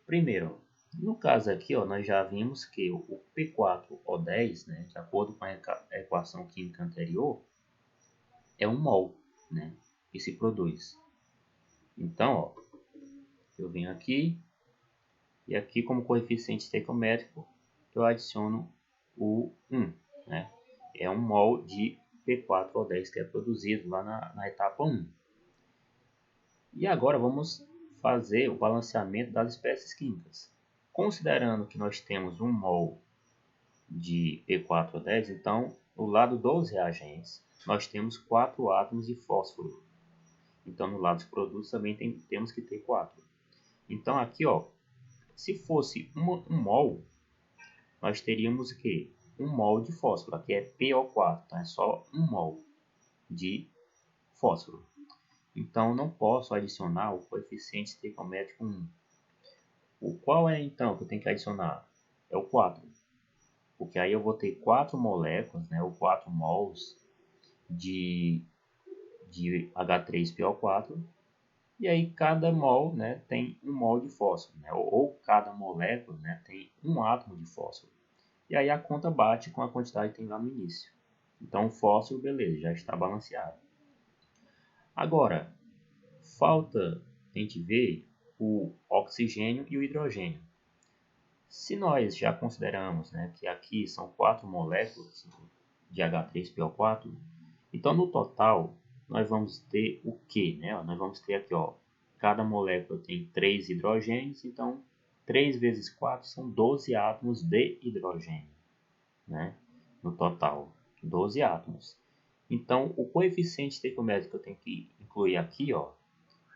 A: Primeiro, No caso aqui, ó, nós já vimos que o P4O10, né, de acordo com a equação química anterior, é um mol, né, que se produz. Então, ó, eu venho aqui e aqui como coeficiente estequiométrico eu adiciono o 1, né? É um mol de P4O10 que é produzido lá na etapa 1. E agora vamos fazer o balanceamento das espécies químicas. Considerando que nós temos um mol de P4O10, então no lado dos reagentes nós temos 4 átomos de fósforo. Então no lado dos produtos também temos que ter 4. Então aqui, ó, se fosse um mol, nós teríamos o quê? Um mol de fósforo. Aqui é PO4, então é só um mol de fósforo. Então não posso adicionar o coeficiente estequiométrico 1. O qual é então que eu tenho que adicionar? É o 4. Porque aí eu vou ter 4 moléculas, né, ou 4 mols de H3PO4. E aí cada mol, né, tem um mol de fósforo, né, ou cada molécula, né, tem um átomo de fósforo. E aí a conta bate com a quantidade que tem lá no início. Então o fósforo, beleza, já está balanceado. Agora, falta a gente ver o oxigênio e o hidrogênio. Se nós já consideramos, né, que aqui são 4 moléculas de H3PO4, então no total nós vamos ter o que? Né? Nós vamos ter aqui, ó, cada molécula tem 3 hidrogênios, então 3 vezes 4 são 12 átomos de hidrogênio, né? No total, 12 átomos. Então o coeficiente estequiométrico que eu tenho que incluir aqui, ó,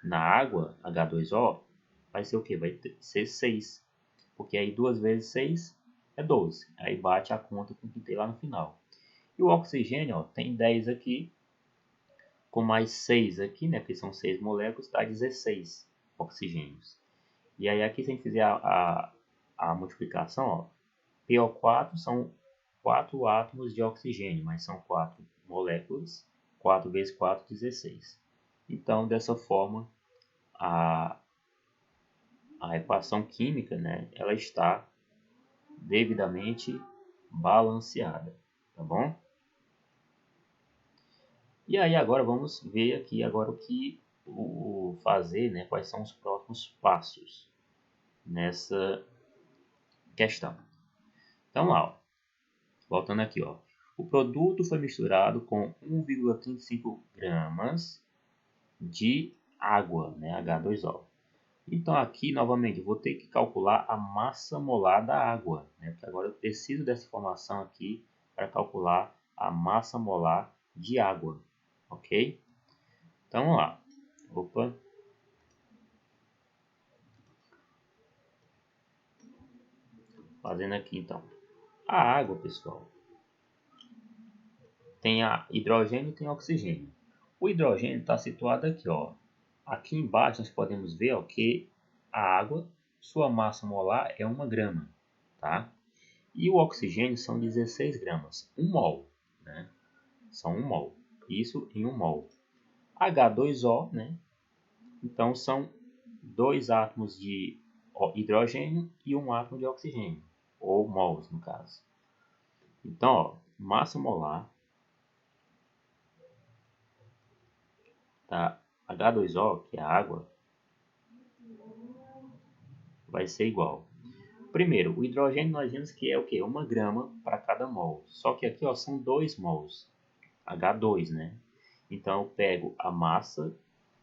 A: na água, H2O, vai ser o que? Vai ser 6. Porque aí 2 vezes 6 é 12. Aí bate a conta com o que tem lá no final. E o oxigênio, ó, tem 10 aqui, com mais 6 aqui, né? Porque são 6 moléculas, dá 16 oxigênios. E aí aqui, se a gente fizer a multiplicação, ó, PO4 são 4 átomos de oxigênio, mas são 4 moléculas. 4 vezes 4, 16. Então, dessa forma, a equação química, né, ela está devidamente balanceada, tá bom? E aí agora vamos ver aqui agora o que fazer, né, quais são os próximos passos nessa questão. Então lá, ó, voltando aqui, ó, o produto foi misturado com 1,35 gramas de água, né, H2O. Então aqui novamente eu vou ter que calcular a massa molar da água, né? Porque agora eu preciso dessa informação aqui para calcular a massa molar de água, ok? Então vamos lá. Opa. Fazendo aqui então. A água, pessoal, tem hidrogênio e tem oxigênio. O hidrogênio está situado aqui, ó. Aqui embaixo nós podemos ver, ó, que a água, sua massa molar é 1 grama, tá? E o oxigênio são 16 gramas, 1 mol, né? São 1 mol, isso em 1 mol. H2O, né? Então são 2 átomos de hidrogênio e 1 átomo de oxigênio, ou mols no caso. Então, ó, massa molar da H2O, que é a água, vai ser igual. Primeiro, o hidrogênio nós vimos que é o quê? 1 grama para cada mol. Só que aqui, ó, são 2 mols, H2, né? Então eu pego a massa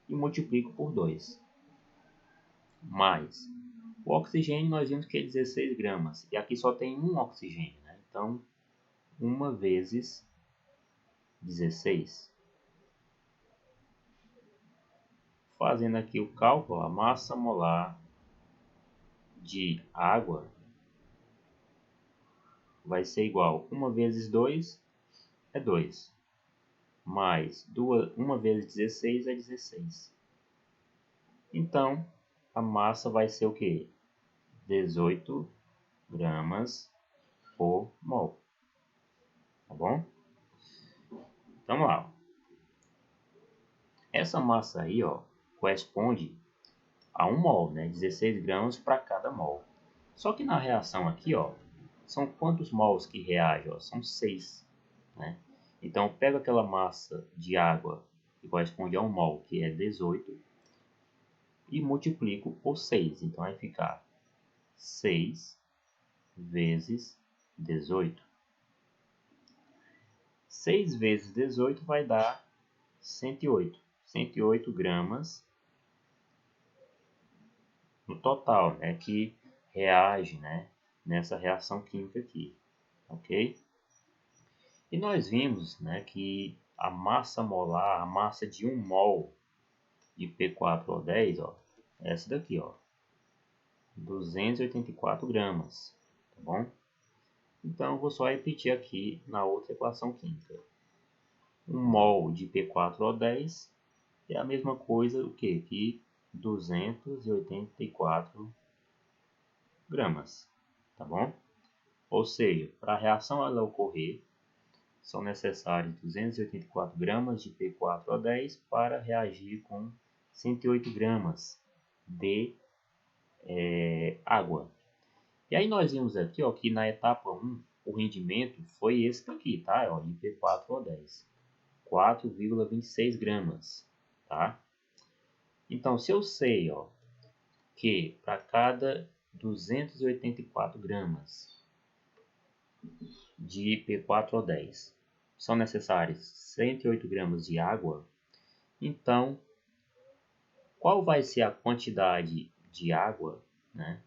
A: e multiplico por 2. Mais o oxigênio nós vimos que é 16 gramas. E aqui só tem um oxigênio, né? Então 1 vezes 16. Fazendo aqui o cálculo, a massa molar de água vai ser igual 1 vezes 2 é 2. Mais 1 vezes 16 é 16. Então a massa vai ser o que? 18 gramas por mol. Tá bom? Então vamos lá. Essa massa aí, ó, corresponde a 1 mol, né? 16 gramas para cada mol. Só que na reação aqui, ó, são quantos mols que reagem? Ó? São 6. Né? Então, eu pego aquela massa de água que corresponde a 1 mol, que é 18, e multiplico por 6. Então, vai ficar 6 vezes 18. 6 vezes 18 vai dar 108. 108 gramas no total, né, que reage, né, nessa reação química aqui, ok? E nós vimos, né, que a massa molar, a massa de 1 mol de P4O10, ó, é essa daqui, ó, 284 gramas, tá bom? Então, eu vou só repetir aqui na outra equação química. 1 mol de P4O10 é a mesma coisa o quê? Que 284 gramas, tá bom? Ou seja, para a reação ela ocorrer, são necessários 284 gramas de P4O10 para reagir com 108 gramas de água. E aí nós vimos aqui, ó, que na etapa 1 o rendimento foi esse daqui, tá? Ó, de P4O10, 4,26 gramas, tá? Então, se eu sei, ó, que para cada 284 gramas de P4O10 são necessários 108 gramas de água, então qual vai ser a quantidade de água, né,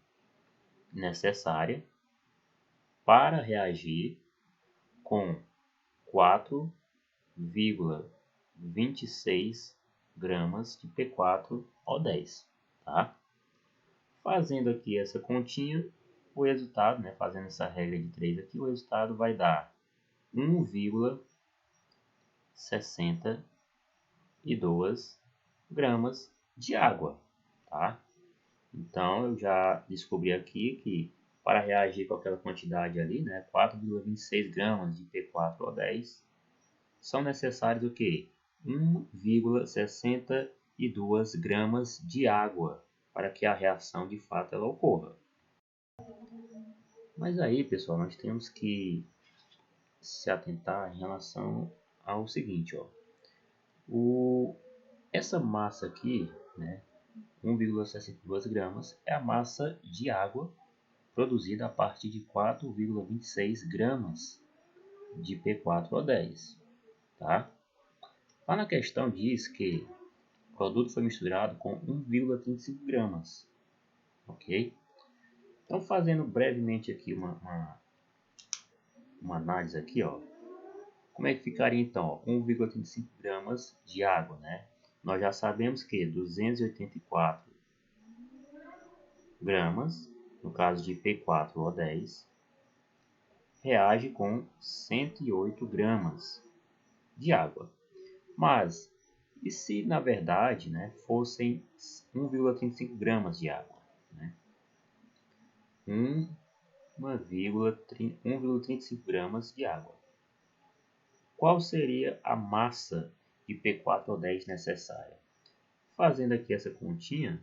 A: necessária para reagir com 4,26 gramas de P4O10, tá? Fazendo aqui essa continha, o resultado, né, fazendo essa regra de 3 aqui, o resultado vai dar 1,62 gramas de água, tá? Então, eu já descobri aqui que para reagir com aquela quantidade ali, né, 4,26 gramas de P4O10, são necessários o quê? 1,62 gramas de água para que a reação de fato ela ocorra. Mas aí, pessoal, nós temos que se atentar em relação ao seguinte, ó. Essa massa aqui, né, 1,62 gramas, é a massa de água produzida a partir de 4,26 gramas de P4O10, tá? Lá na questão diz que o produto foi misturado com 1,35 gramas, ok? Então, fazendo brevemente aqui uma análise aqui, ó. Como é que ficaria então? 1,35 gramas de água, né? Nós já sabemos que 284 gramas, no caso de P4O10, reage com 108 gramas de água. Mas, e se na verdade, né, fossem 1,35 gramas de água? Né? 1,35 gramas de água. Qual seria a massa de P4O10 necessária? Fazendo aqui essa continha,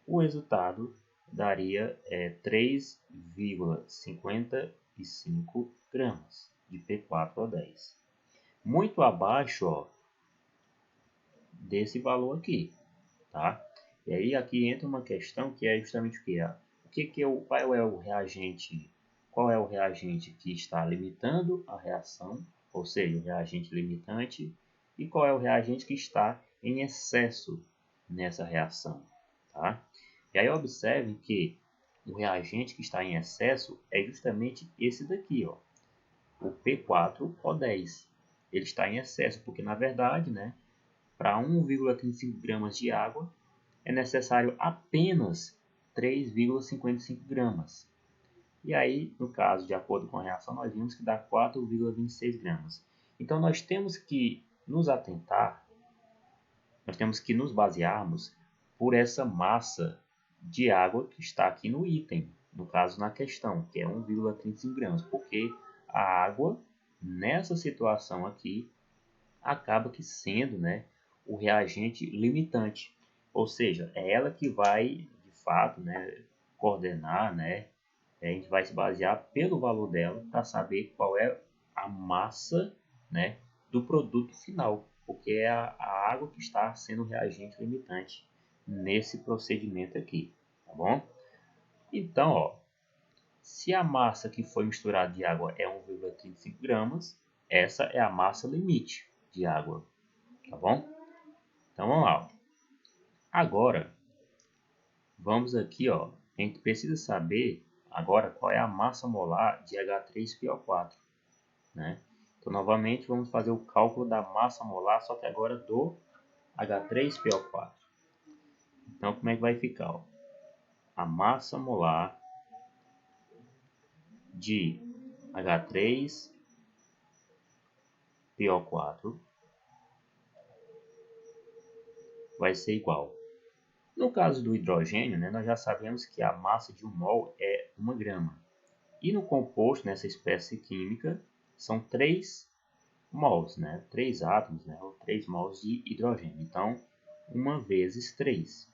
A: o resultado daria 3,55 gramas de P4O10. Muito abaixo, ó, desse valor aqui, tá? E aí aqui entra uma questão que é justamente o que? Qual é o reagente? Qual é o reagente que está limitando a reação, ou seja, o reagente limitante, e qual é o reagente que está em excesso nessa reação, tá? E aí observem que o reagente que está em excesso é justamente esse daqui, ó, o P4O10. Ele está em excesso porque, na verdade, né, para 1,35 gramas de água é necessário apenas 3,55 gramas. E aí, no caso, de acordo com a reação, nós vimos que dá 4,26 gramas. Então, nós temos que nos atentar, nós temos que nos basearmos por essa massa de água que está aqui no item, no caso na questão, que é 1,35 gramas, porque a água, nessa situação aqui, acaba que sendo, né, o reagente limitante, ou seja, é ela que vai, de fato, né, coordenar, né, a gente vai se basear pelo valor dela para saber qual é a massa, né, do produto final, porque é a água que está sendo o reagente limitante nesse procedimento aqui, tá bom? Então, ó, se a massa que foi misturada de água é 1,35 gramas, essa é a massa limite de água, tá bom? Então vamos lá. Agora, vamos aqui, ó, a gente precisa saber agora qual é a massa molar de H3PO4, né? Então, novamente, vamos fazer o cálculo da massa molar, só que agora do H3PO4. Então, como é que vai ficar? Ó? A massa molar de H3PO4 vai ser igual. No caso do hidrogênio, né, nós já sabemos que a massa de 1 mol é 1 grama. E no composto, nessa espécie química, são 3 mols, né? 3 átomos, né? Ou 3 mols de hidrogênio. Então, 1 vezes 3.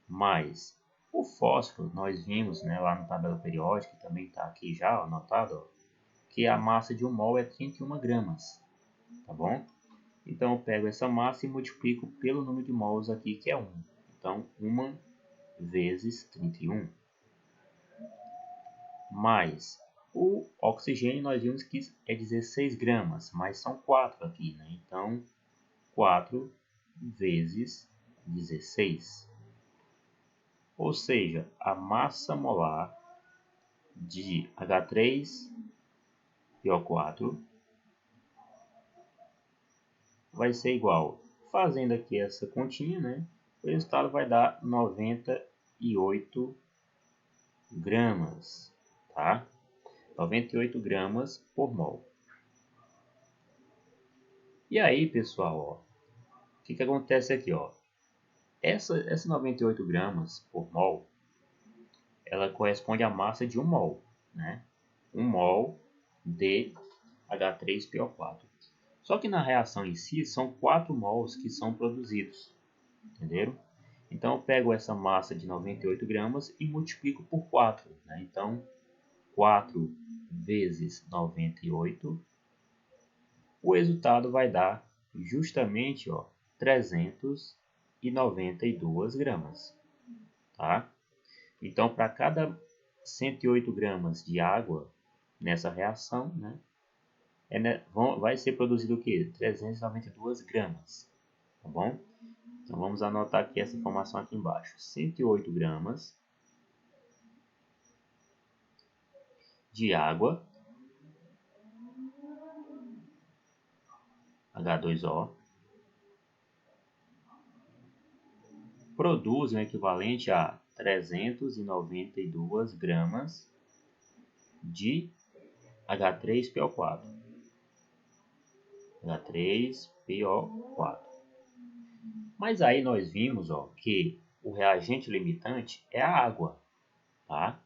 A: Mais o fósforo, nós vimos, né, lá na tabela periódica, que também está aqui já anotado, ó, que a massa de 1 mol é 31 gramas. Tá bom? Então, eu pego essa massa e multiplico pelo número de mols aqui, que é 1. Então, 1 vezes 31. Mais o oxigênio, nós vimos que é 16 gramas, mas são 4 aqui, né? Então, 4 vezes 16. Ou seja, a massa molar de H3PO4 vai ser igual, fazendo aqui essa continha, né? O resultado vai dar 98 gramas, tá? 98 gramas por mol. E aí, pessoal, ó, o que acontece aqui, ó? Essa 98 gramas por mol, ela corresponde à massa de 1 mol, né? 1 mol de H3PO4. Só que na reação em si, são 4 mols que são produzidos, entenderam? Então, eu pego essa massa de 98 gramas e multiplico por 4, né? Então, 4 vezes 98, o resultado vai dar justamente, ó, 392 gramas, tá? Então, para cada 108 gramas de água nessa reação, né, vai ser produzido o quê? 392 gramas, tá bom? Então, vamos anotar aqui essa informação aqui embaixo. 108 gramas de água, H2O, produz o equivalente a 392 gramas de H3PO4. H3PO4. Mas aí nós vimos, ó, que o reagente limitante é a água, tá?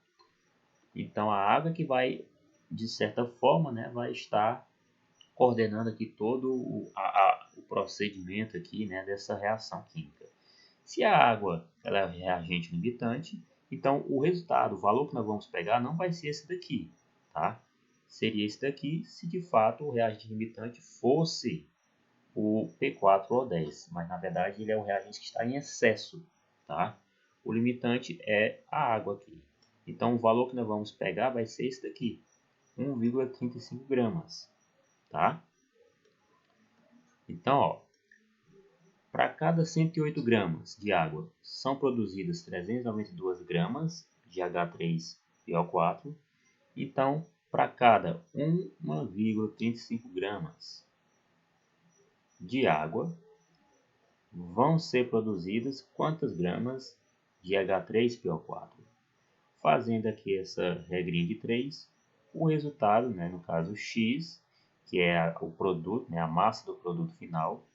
A: Então a água que vai, de certa forma, né, vai estar coordenando aqui todo o procedimento aqui, né, dessa reação química. Se a água ela é o reagente limitante, então o resultado, o valor que nós vamos pegar não vai ser esse daqui, tá? Seria esse daqui se de fato o reagente limitante fosse o P4O10, mas na verdade ele é o reagente que está em excesso, tá? O limitante é a água aqui. Então o valor que nós vamos pegar vai ser esse daqui, 1,35 gramas, tá? Então, ó, para cada 108 gramas de água são produzidas 392 gramas de H3PO4. Então, para cada 1,35 gramas de água, vão ser produzidas quantas gramas de H3PO4? Fazendo aqui essa regrinha de 3, o resultado, né, no caso X, que é o produto, né, a massa do produto final,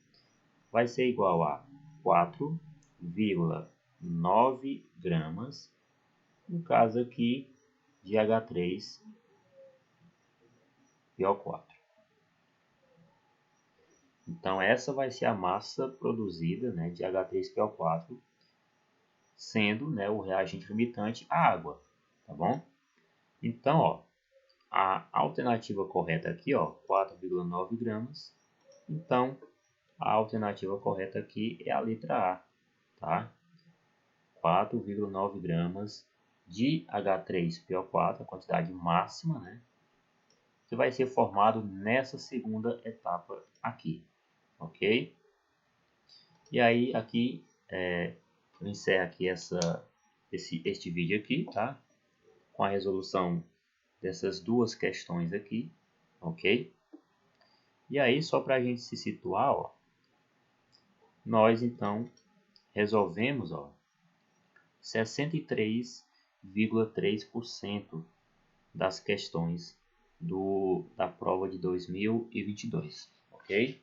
A: vai ser igual a 4,9 gramas, no caso aqui de H3PO4. Então essa vai ser a massa produzida, né, de H3PO4, sendo, né, o reagente limitante a água. tá bom? Então, ó, a alternativa correta aqui, ó, 4,9 gramas. Então, a alternativa correta aqui é a letra A, tá? 4,9 gramas de H3PO4, a quantidade máxima, né? Que vai ser formado nessa segunda etapa aqui, ok? E aí, aqui, eu encerro aqui este vídeo aqui, tá? Com a resolução dessas duas questões aqui, ok? E aí, só para a gente se situar, ó, nós então resolvemos, ó, 63,3% das questões da prova de 2022, ok?